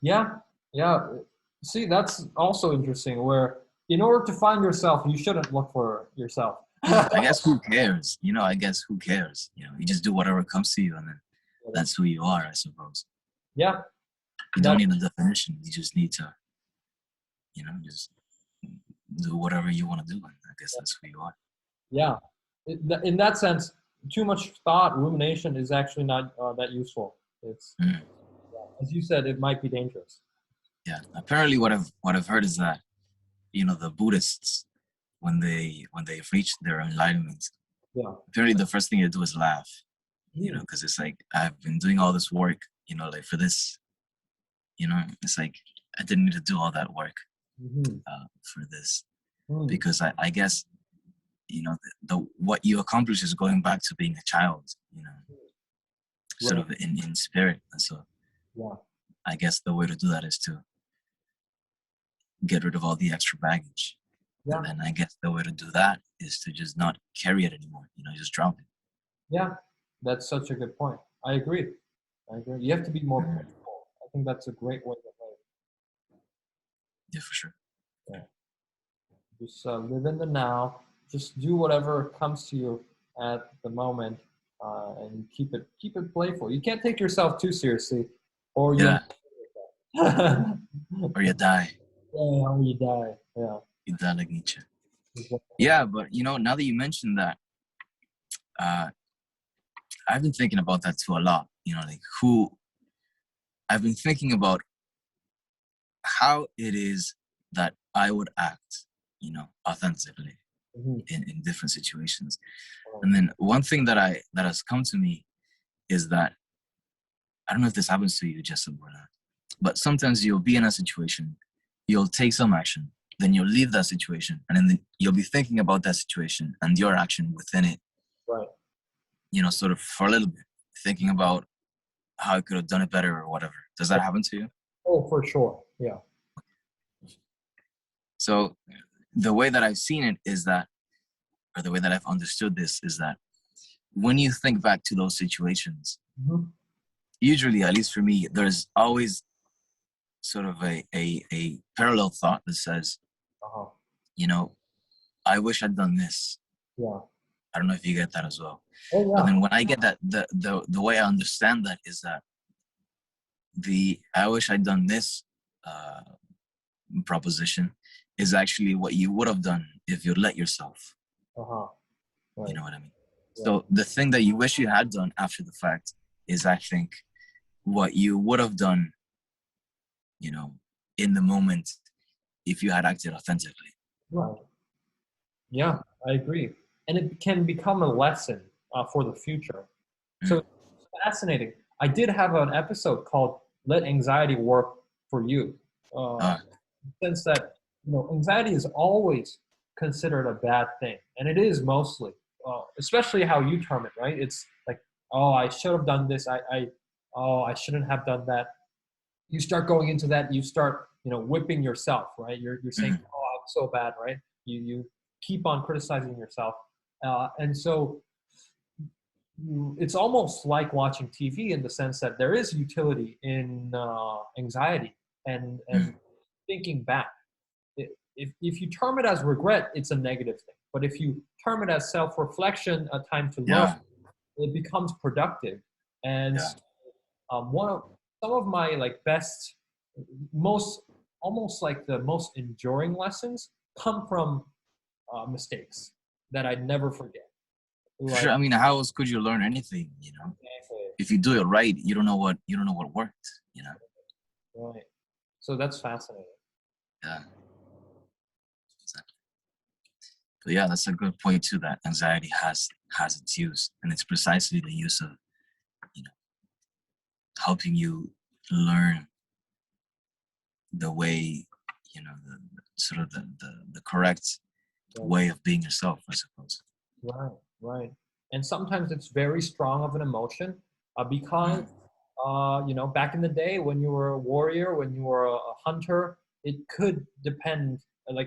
Yeah. See, that's also interesting, where in order to find yourself, you shouldn't look for yourself. I guess who cares? I guess who cares? You just do whatever comes to you, and then that's who you are, I suppose. Yeah. You don't need a definition. You just need to, just do whatever you want to do. And I guess that's who you are. Yeah. In that sense, too much thought, rumination is actually not that useful. It's, as you said, it might be dangerous. Yeah. Apparently what I've heard is that, the Buddhists, when they've reached their enlightenment, apparently the first thing they do is laugh, because it's like, I've been doing all this work, like for this, it's like, I didn't need to do all that work for this, because I guess, the what you accomplish is going back to being a child, sort of in spirit. And so I guess the way to do that is to get rid of all the extra baggage. And then I guess the way to do that is to just not carry it anymore, just drop it. Yeah, that's such a good point. I agree. You have to be more playful. I think that's a great way to live. Yeah, for sure. Yeah. Just live in the now. Just do whatever comes to you at the moment, and keep it playful. You can't take yourself too seriously, or you or you die. Yeah, or you die. Yeah. You die like Nietzsche. Yeah, but now that you mentioned that, I've been thinking about that too a lot. I've been thinking about how it is that I would act, authentically in different situations. And then one thing that has come to me is that, I don't know if this happens to you, Jessup, or not, but sometimes you'll be in a situation, you'll take some action, then you'll leave that situation, and then you'll be thinking about that situation and your action within it. Right. Sort of for a little bit, thinking about how I could have done it better or whatever. Does that happen to you? Oh, for sure. Yeah. So the way that I've seen it is that, or the way that I've understood this is that, when you think back to those situations, usually, at least for me, there's always sort of a parallel thought that says, I wish I'd done this. Yeah. I don't know if you get that as well. Oh, yeah. But then when I get that, the way I understand that is that I wish I'd done this proposition is actually what you would have done if you let yourself. Right. You know what I mean? Yeah. So the thing that you wish you had done after the fact is, I think, what you would have done, in the moment, if you had acted authentically. Right. Yeah, I agree. And it can become a lesson for the future. So it's fascinating. I did have an episode called Let Anxiety Work for You. In the sense that, anxiety is always considered a bad thing. And it is mostly, especially how you term it, right? It's like, oh, I should have done this. I shouldn't have done that. You start going into that, you start, whipping yourself, right? You're saying, oh, I'm so bad, right? You keep on criticizing yourself. And so it's almost like watching TV in the sense that there is utility in anxiety and thinking back. If you term it as regret, it's a negative thing. But if you term it as self-reflection, a time to learn, it becomes productive. And some of my best, almost like the most enduring lessons come from mistakes that I'd never forget. Sure. I mean, how else could you learn anything? If you do it right, you don't know what worked. Right. So that's fascinating. Yeah. Exactly. But yeah, that's a good point too. That anxiety has its use, and it's precisely the use of, helping you learn the way, the correct way of being yourself, I suppose. Right. And sometimes it's very strong of an emotion, because, back in the day when you were a warrior, when you were a hunter, it could depend,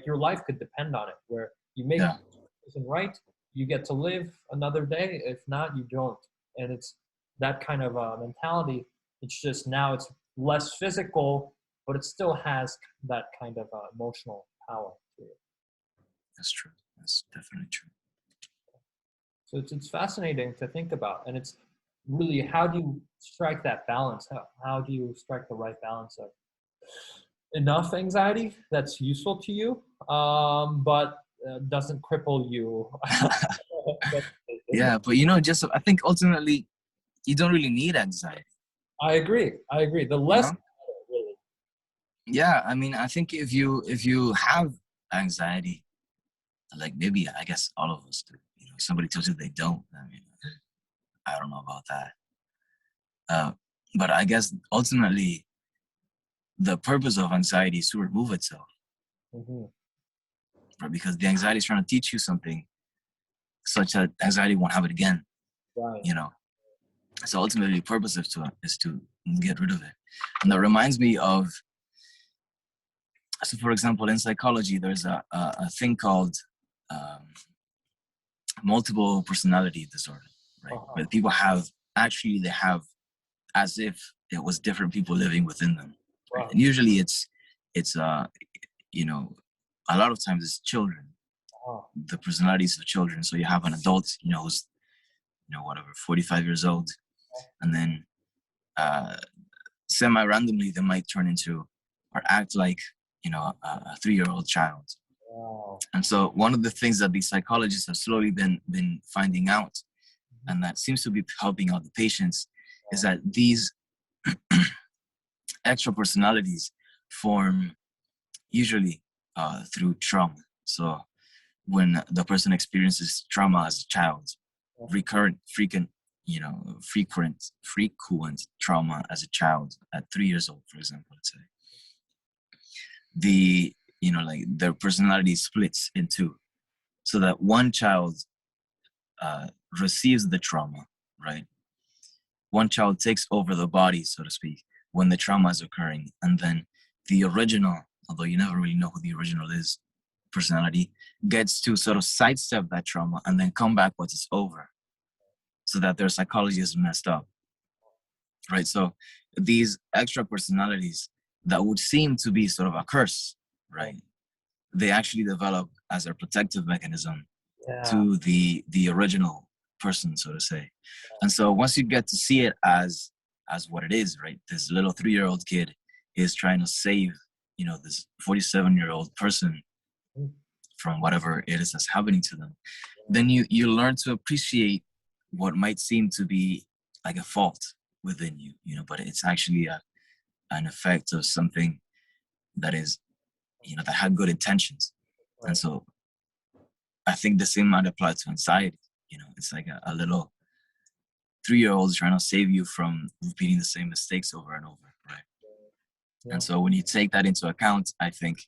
your life could depend on it, where you make something right, you get to live another day. If not, you don't. And it's that kind of mentality. It's just now it's less physical, but it still has that kind of emotional power to it. That's true. That's definitely true. So it's fascinating to think about, and it's really, how do you strike that balance? How do you strike the right balance of enough anxiety that's useful to you, but doesn't cripple you? Yeah, but just I think ultimately you don't really need anxiety. I agree. The less, really. Yeah, I mean, I think if you have anxiety, like maybe I guess all of us do. Somebody tells you they don't. I mean, I don't know about that. But I guess ultimately, the purpose of anxiety is to remove itself, right? Because the anxiety is trying to teach you something, such that anxiety won't have it again. Right. So ultimately, the purpose is to get rid of it. And that reminds me of. So, for example, in psychology, there's a thing called multiple personality disorder, right? Where people they have as if it was different people living within them. Right? And usually it's a lot of times it's children, the personalities of children. So you have an adult, who's, whatever, 45 years old, and then semi-randomly they might turn into or act like, a 3-year-old child. Wow. And so one of the things that these psychologists have slowly been finding out, and that seems to be helping out the patients, is that these extra personalities form usually through trauma. So when the person experiences trauma as a child, frequent trauma as a child at 3 years old, for example, let's say, their personality splits in two, so that one child receives the trauma, right? One child takes over the body, so to speak, when the trauma is occurring, and then the original, although you never really know who the original is, personality, gets to sort of sidestep that trauma and then come back once it's over, so that their psychology is messed up, right? So these extra personalities that would seem to be sort of a curse, right? They actually develop as a protective mechanism to the original person, so to say. And so once you get to see it as what it is, right? This little 3-year-old kid is trying to save, this 47-year-old person from whatever it is that's happening to them. Then you learn to appreciate what might seem to be like a fault within you, but it's actually an effect of something that is, that had good intentions. And so I think the same might apply to anxiety. It's like a little 3-year-old trying to save you from repeating the same mistakes over and over, right? Yeah. And so when you take that into account, I think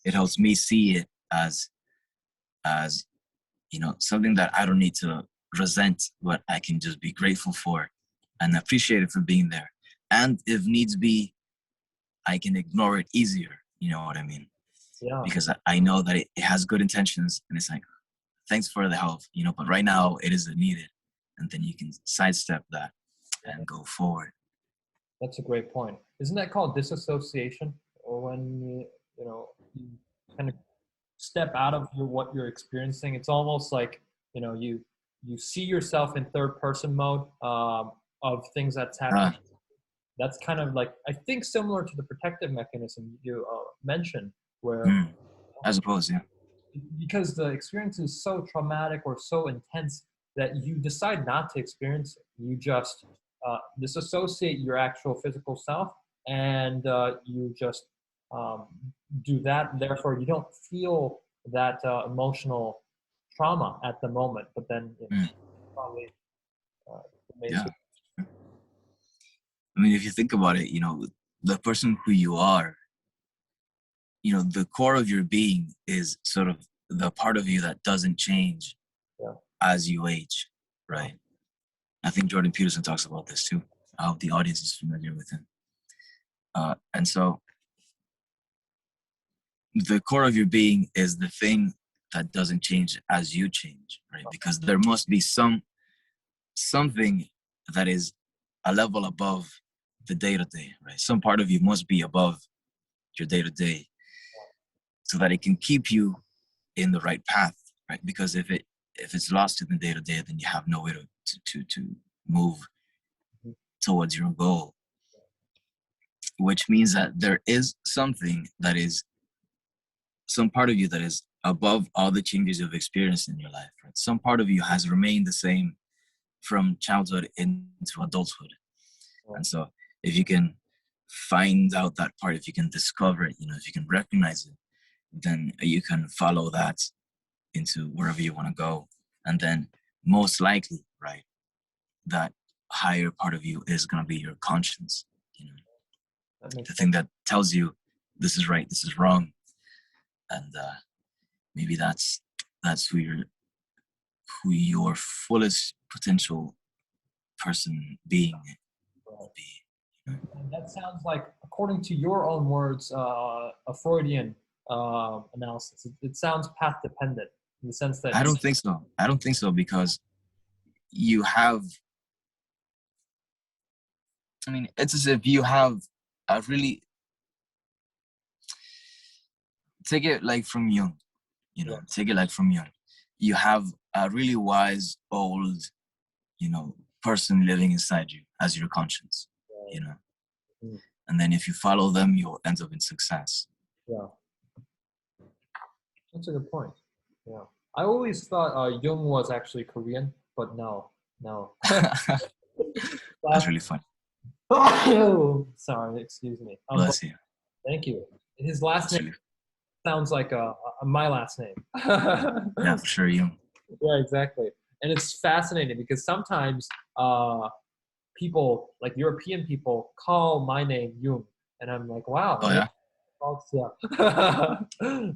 it helps me see it as something that I don't need to resent, but I can just be grateful for and appreciate it for being there. And if needs be, I can ignore it easier. You know what I mean? Yeah. Because I know that it has good intentions, and it's like, thanks for the help, but right now it isn't needed. And then you can sidestep that and go forward. That's a great point. Isn't that called disassociation? Or when you kind of step out of what you're experiencing, it's almost like you see yourself in third person mode of things that's happening. That's kind of like, I think, similar to the protective mechanism you mentioned, where I suppose, yeah. Because the experience is so traumatic or so intense that you decide not to experience it. You just disassociate your actual physical self, and you just do that. Therefore, you don't feel that emotional trauma at the moment, but then probably yeah. I mean, if you think about it, the person who you are, the core of your being is sort of the part of you that doesn't change as you age, right? I think Jordan Peterson talks about this too. I hope the audience is familiar with him. And so the core of your being is the thing that doesn't change as you change, right? Because there must be something that is a level above the day-to-day, right? Some part of you must be above your day-to-day so that it can keep you in the right path, right? Because if it's lost in the day-to-day, then you have no way to move towards your goal, which means that there is something that is some part of you that is above all the changes you've experienced in your life, right? Some part of you has remained the same from childhood into adulthood. And so if you can find out that part, if you can discover it, if you can recognize it, then you can follow that into wherever you want to go. And then most likely, right, that higher part of you is going to be your conscience, the thing that tells you this is right, this is wrong. And maybe that's who your fullest potential person being will be. And that sounds like, according to your own words, a Freudian analysis. It sounds path dependent in the sense that I don't think so because you have. I mean, it's as if you have a really. Take it like from Jung, take it like from Jung. You have a really wise, old, person living inside you as your conscience, And then if you follow them, you'll end up in success. Yeah. That's a good point. Yeah. I always thought Jung was actually Korean, but no. That's really funny. Oh, sorry, excuse me. Bless you. Thank you. His last name sounds like my last name. Yeah, for sure, Jung. Yeah, exactly. And it's fascinating because sometimes people, like European people, call my name Jung, and I'm like, wow. Oh yeah. Yeah.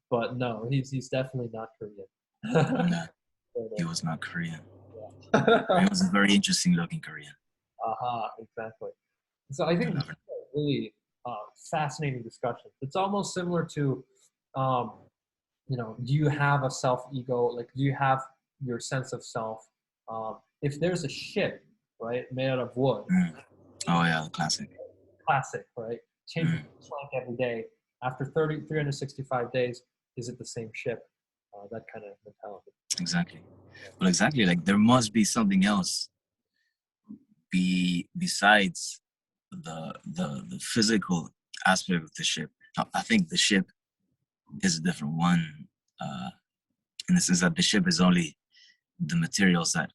But no, he's definitely not Korean. No, he was not Korean. Yeah. He was a very interesting looking Korean. Exactly. So I think it's a really fascinating discussion. It's almost similar to, do you have a self-ego? Like, do you have your sense of self? If there's a ship, right, made out of wood. Oh yeah, the classic. Classic, right? Changing plank every day. After 365 days, is it the same ship? That kind of mentality. Exactly. Well, exactly. Like there must be something else besides the physical aspect of the ship. I think the ship is a different one, in the sense that the ship is only the materials that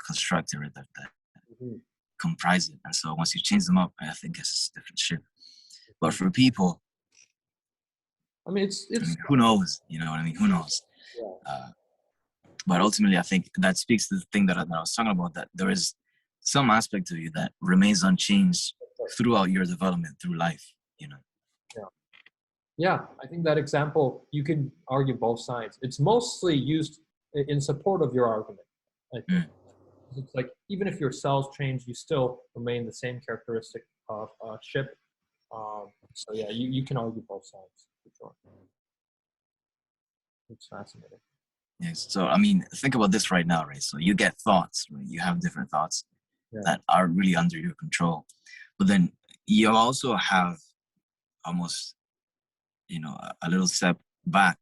construct it, that comprise it. And so once you change them up, I think it's a different ship. But for people, I mean, it's who knows? You know what I mean? Who knows? Yeah. But ultimately, I think that speaks to the thing that I was talking about, that there is some aspect of you that remains unchanged throughout your development through life, Yeah, I think that example, you can argue both sides. It's mostly used in support of your argument, I think. It's like, even if your cells change, you still remain the same characteristic of a ship. So yeah, you can argue both sides, for sure. It's fascinating. Yes. So, I mean, think about this right now, right? So you get thoughts, right? You have different thoughts that are really under your control. But then you also have almost, a little step back.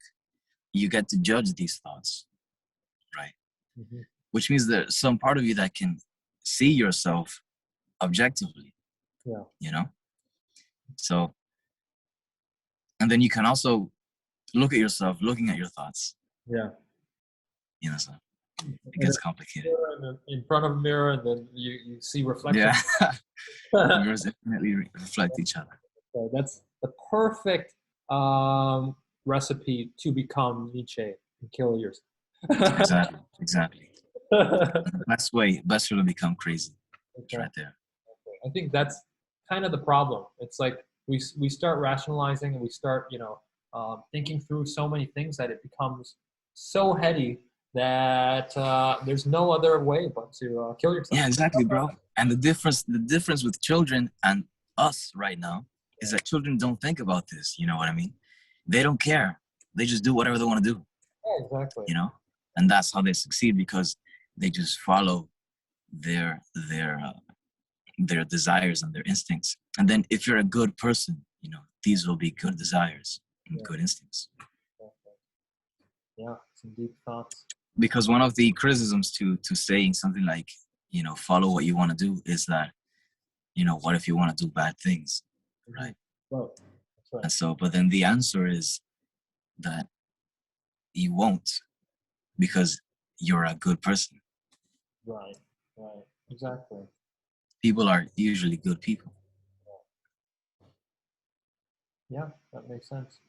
You get to judge these thoughts, right? Which means there's some part of you that can see yourself objectively, So, and then you can also look at yourself looking at your thoughts. Yeah. So it gets complicated. In front of a mirror, and then you see reflection. Yeah. Mirrors definitely reflect each other. So that's the perfect recipe to become Nietzsche and kill yourself. Exactly. Best way to become crazy. It's right there. I think that's kind of the problem. It's like we start rationalizing, and we start thinking through so many things that it becomes so heady that there's no other way but to kill yourself. Yeah, exactly, bro. And the difference with children and us right now is that children don't think about this. You know what I mean? They don't care. They just do whatever they want to do. Yeah, exactly. And that's how they succeed, because they just follow their desires and their instincts. And then if you're a good person, these will be good desires and good instincts. Yeah, some deep thoughts. Because one of the criticisms to saying something like, follow what you want to do is that what if you want to do bad things, right? Right. That's right. And so, but then the answer is that you won't, because you're a good person. Right. Exactly. People are usually good people. Yeah, that makes sense.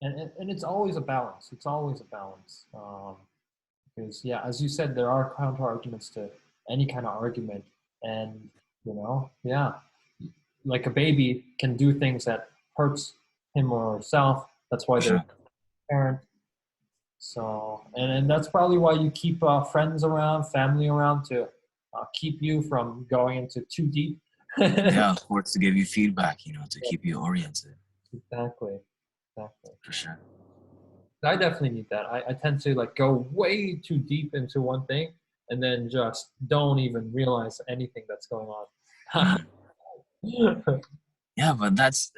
And it's always a balance. It's always a balance. Because, yeah, as you said, there are counter arguments to any kind of argument. And, yeah, like a baby can do things that hurts him or herself. That's why they're a parent. So, and that's probably why you keep friends around, family around, to keep you from going into too deep. Yeah, of course, to give you feedback, to keep you oriented. Exactly. For sure. I definitely need that. I tend to go way too deep into one thing and then just don't even realize anything that's going on. Yeah, but that's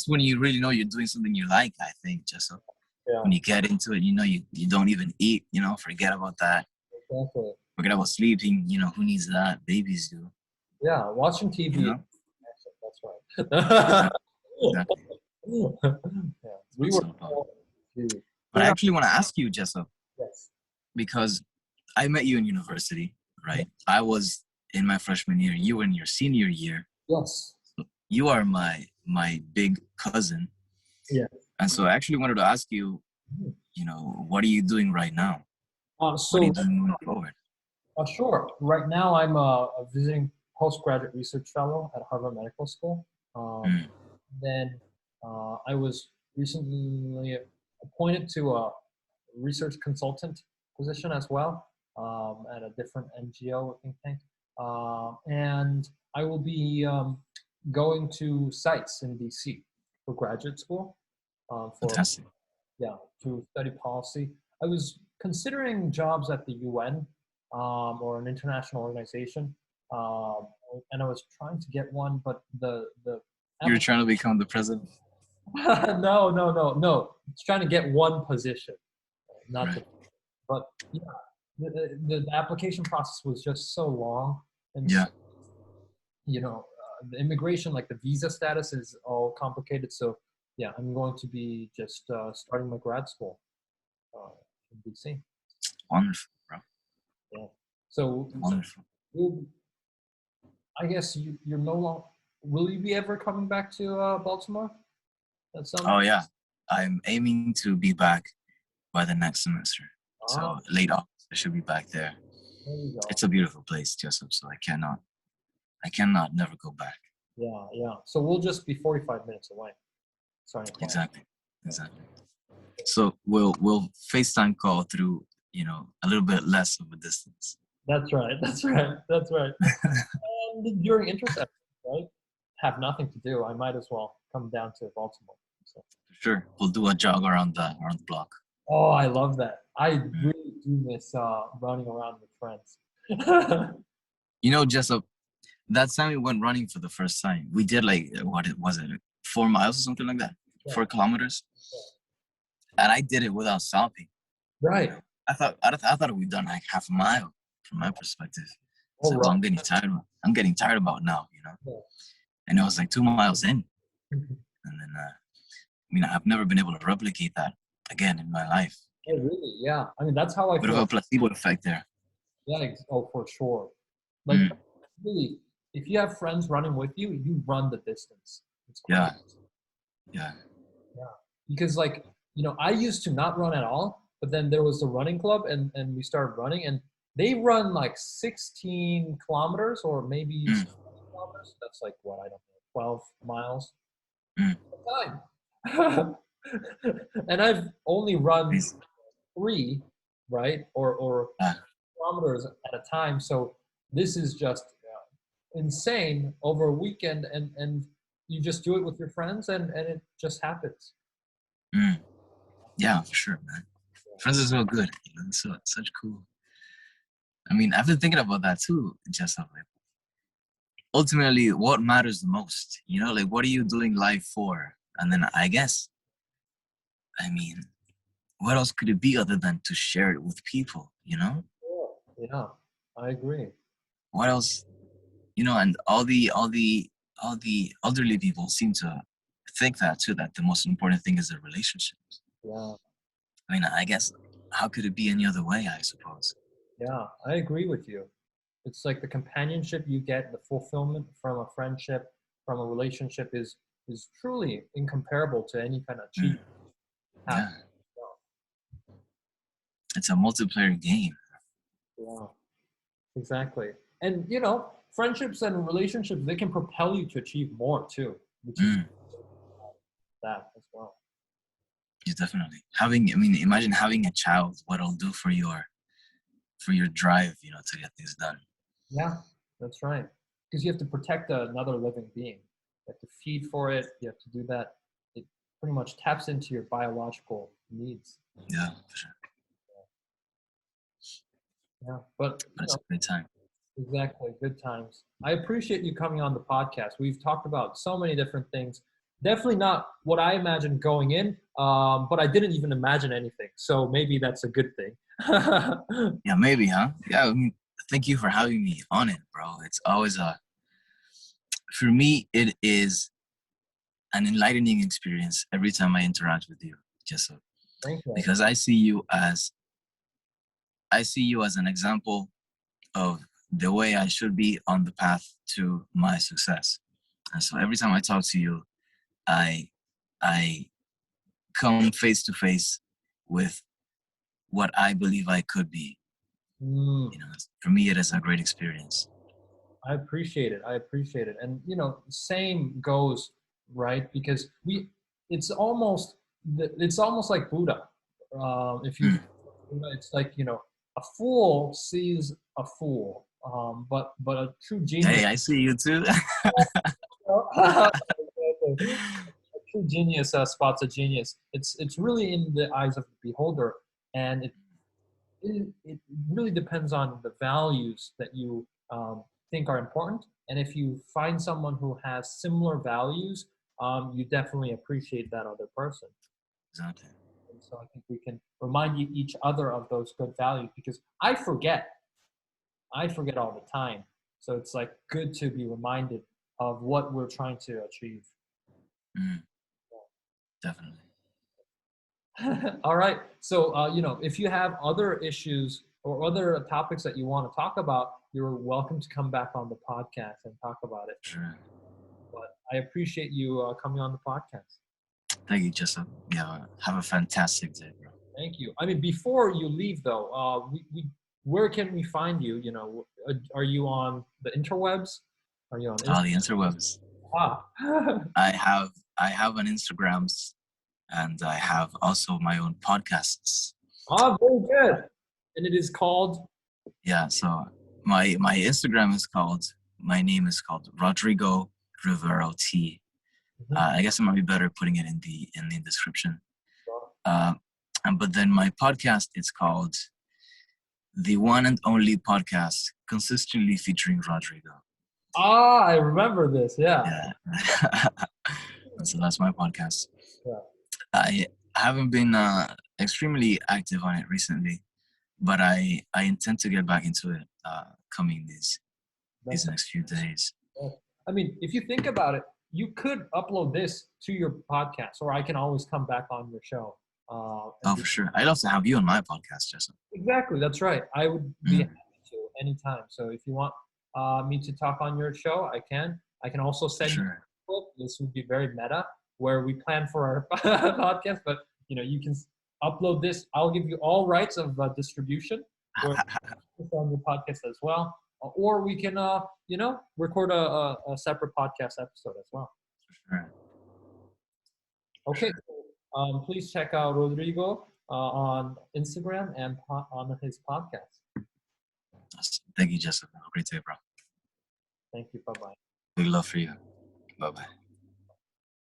when you really know you're doing something you like, I think, Jessup. Yeah. When you get into it, you don't even eat, forget about that. Exactly. Forget about sleeping, who needs that? Babies do. Yeah, watching TV. That's right. Exactly. Yeah. We were. But I actually want to ask you, Jessup. Yes. Because I met you in university, right? I was in my freshman year. You were in your senior year. Yes. So you are my big cousin. Yeah. And so I actually wanted to ask you, what are you doing right now? What are you doing moving forward? Sure. Right now, I'm a visiting postgraduate research fellow at Harvard Medical School. Then I was recently appointed to a research consultant position as well at a different NGO think tank. And I will be going to sites in DC for graduate school. Fantastic. To study policy. I was considering jobs at the UN or an international organization, and I was trying to get one, but the you were trying to become the president? No. It's trying to get one position, not right. but yeah, the application process was just so long, and yeah. The immigration, like the visa status, is all complicated. So yeah, I'm going to be just starting my grad school in DC. Wonderful, bro. Yeah. So wonderful. I guess you're no longer. Will you be ever coming back to Baltimore? Oh yeah, I'm aiming to be back by the next semester. So late August, I should be back there. It's a beautiful place, Jessup. So I cannot never go back. Yeah. So we'll just be 45 minutes away. Exactly. So we'll FaceTime call through, a little bit less of a distance. That's right. And during interest, right? Have nothing to do. I might as well come down to Baltimore. So. Sure, we'll do a jog around the block. Oh, I love that. I really do miss running around with friends. Jessup, that time we went running for the first time. We did 4 miles or something like that, 4 kilometers, and I did it without stopping. Right. I thought we'd done like half a mile from my perspective. So I'm getting tired. I'm getting tired about now, And it was like 2 miles in, and then I've never been able to replicate that again in my life. Oh, really? Yeah. I mean, that's how I feel. Bit of a placebo effect there. Yeah. Oh, for sure. Really, if you have friends running with you, you run the distance. Yeah. Because I used to not run at all, but then there was the running club and we started running, and they run like 16 kilometers or maybe 20 kilometers. That's like what, I don't know, 12 miles time. And I've only run 3, right? Or kilometers at a time. So this is just insane over a weekend, and you just do it with your friends, and it just happens. Yeah, for sure, man. Friends are so good. It's such cool. I've been thinking about that too, Jessup. Ultimately, what matters the most? What are you doing life for? And then I guess, what else could it be other than to share it with people? Yeah, I agree. What else? and all the elderly people seem to think that too, that the most important thing is the relationships. Yeah. I mean, I guess, how could it be any other way, I suppose? Yeah, I agree with you. It's like the companionship you get, the fulfillment from a friendship, from a relationship is truly incomparable to any kind of cheap. Yeah. It's a multiplayer game. Yeah, exactly. And friendships and relationships, they can propel you to achieve more too, which is that as well. Yeah, definitely. Imagine having a child, what it'll do for your drive, to get things done. Yeah, that's right. Because you have to protect another living being. You have to feed for it. You have to do that. It pretty much taps into your biological needs. Yeah, for sure. Yeah, but it's a great time. Exactly, good times. I appreciate you coming on the podcast. We've talked about so many different things. Definitely not what I imagined going in, but I didn't even imagine anything. So maybe that's a good thing. Yeah, maybe, huh? Yeah, thank you for having me on it, bro. It's always for me, it is an enlightening experience every time I interact with you, Jessup. Thank you. Because I see you as an example of the way I should be on the path to my success. And so every time I talk to you, I come face to face with what I believe I could be. For me, it is a great experience. I appreciate it. And same goes, right? Because it's almost like Buddha. If you, it's like a fool sees a fool, but a true genius. Hey, I see you too. A true genius spots a genius. It's really in the eyes of the beholder, and it really depends on the values that you think are important. And if you find someone who has similar values, you definitely appreciate that other person. Exactly. And so I think we can remind each other of those good values, because I forget all the time. So it's like good to be reminded of what we're trying to achieve. Definitely. All right. So, if you have other issues or other topics that you want to talk about, you're welcome to come back on the podcast and talk about it. Sure. But I appreciate you coming on the podcast. Thank you, Jessup. Yeah, have a fantastic day, bro. Thank you. I mean, before you leave, though, where can we find you? Are you on the interwebs? Are you on Instagram? The interwebs. I have an Instagrams, and I have also my own podcasts. Oh, very good. And it is called? Yeah, so my Instagram is called, my name is called Rodrigo Rivero T. I guess it might be better putting it in the description. But then my podcast, it's called The One and Only Podcast, consistently featuring Rodrigo. Ah, I remember this. Yeah. So that's my podcast. Yeah. I haven't been extremely active on it recently, but I intend to get back into it coming these next few days. I mean, if you think about it, you could upload this to your podcast, or I can always come back on your show. For sure. I'd also have you on my podcast, Jessup. Exactly, that's right. I would be happy to anytime. So if you want me to talk on your show, I can. I can also send you a clip. This would be very meta, where we plan for our podcast, but you can upload this. I'll give you all rights of distribution on your podcast as well. Or we can, record a separate podcast episode as well. Sure. Okay. Please check out Rodrigo on Instagram and on his podcast. Thank you, Jessup. Have a great day, bro. Thank you. Bye-bye. Big love for you. Bye-bye.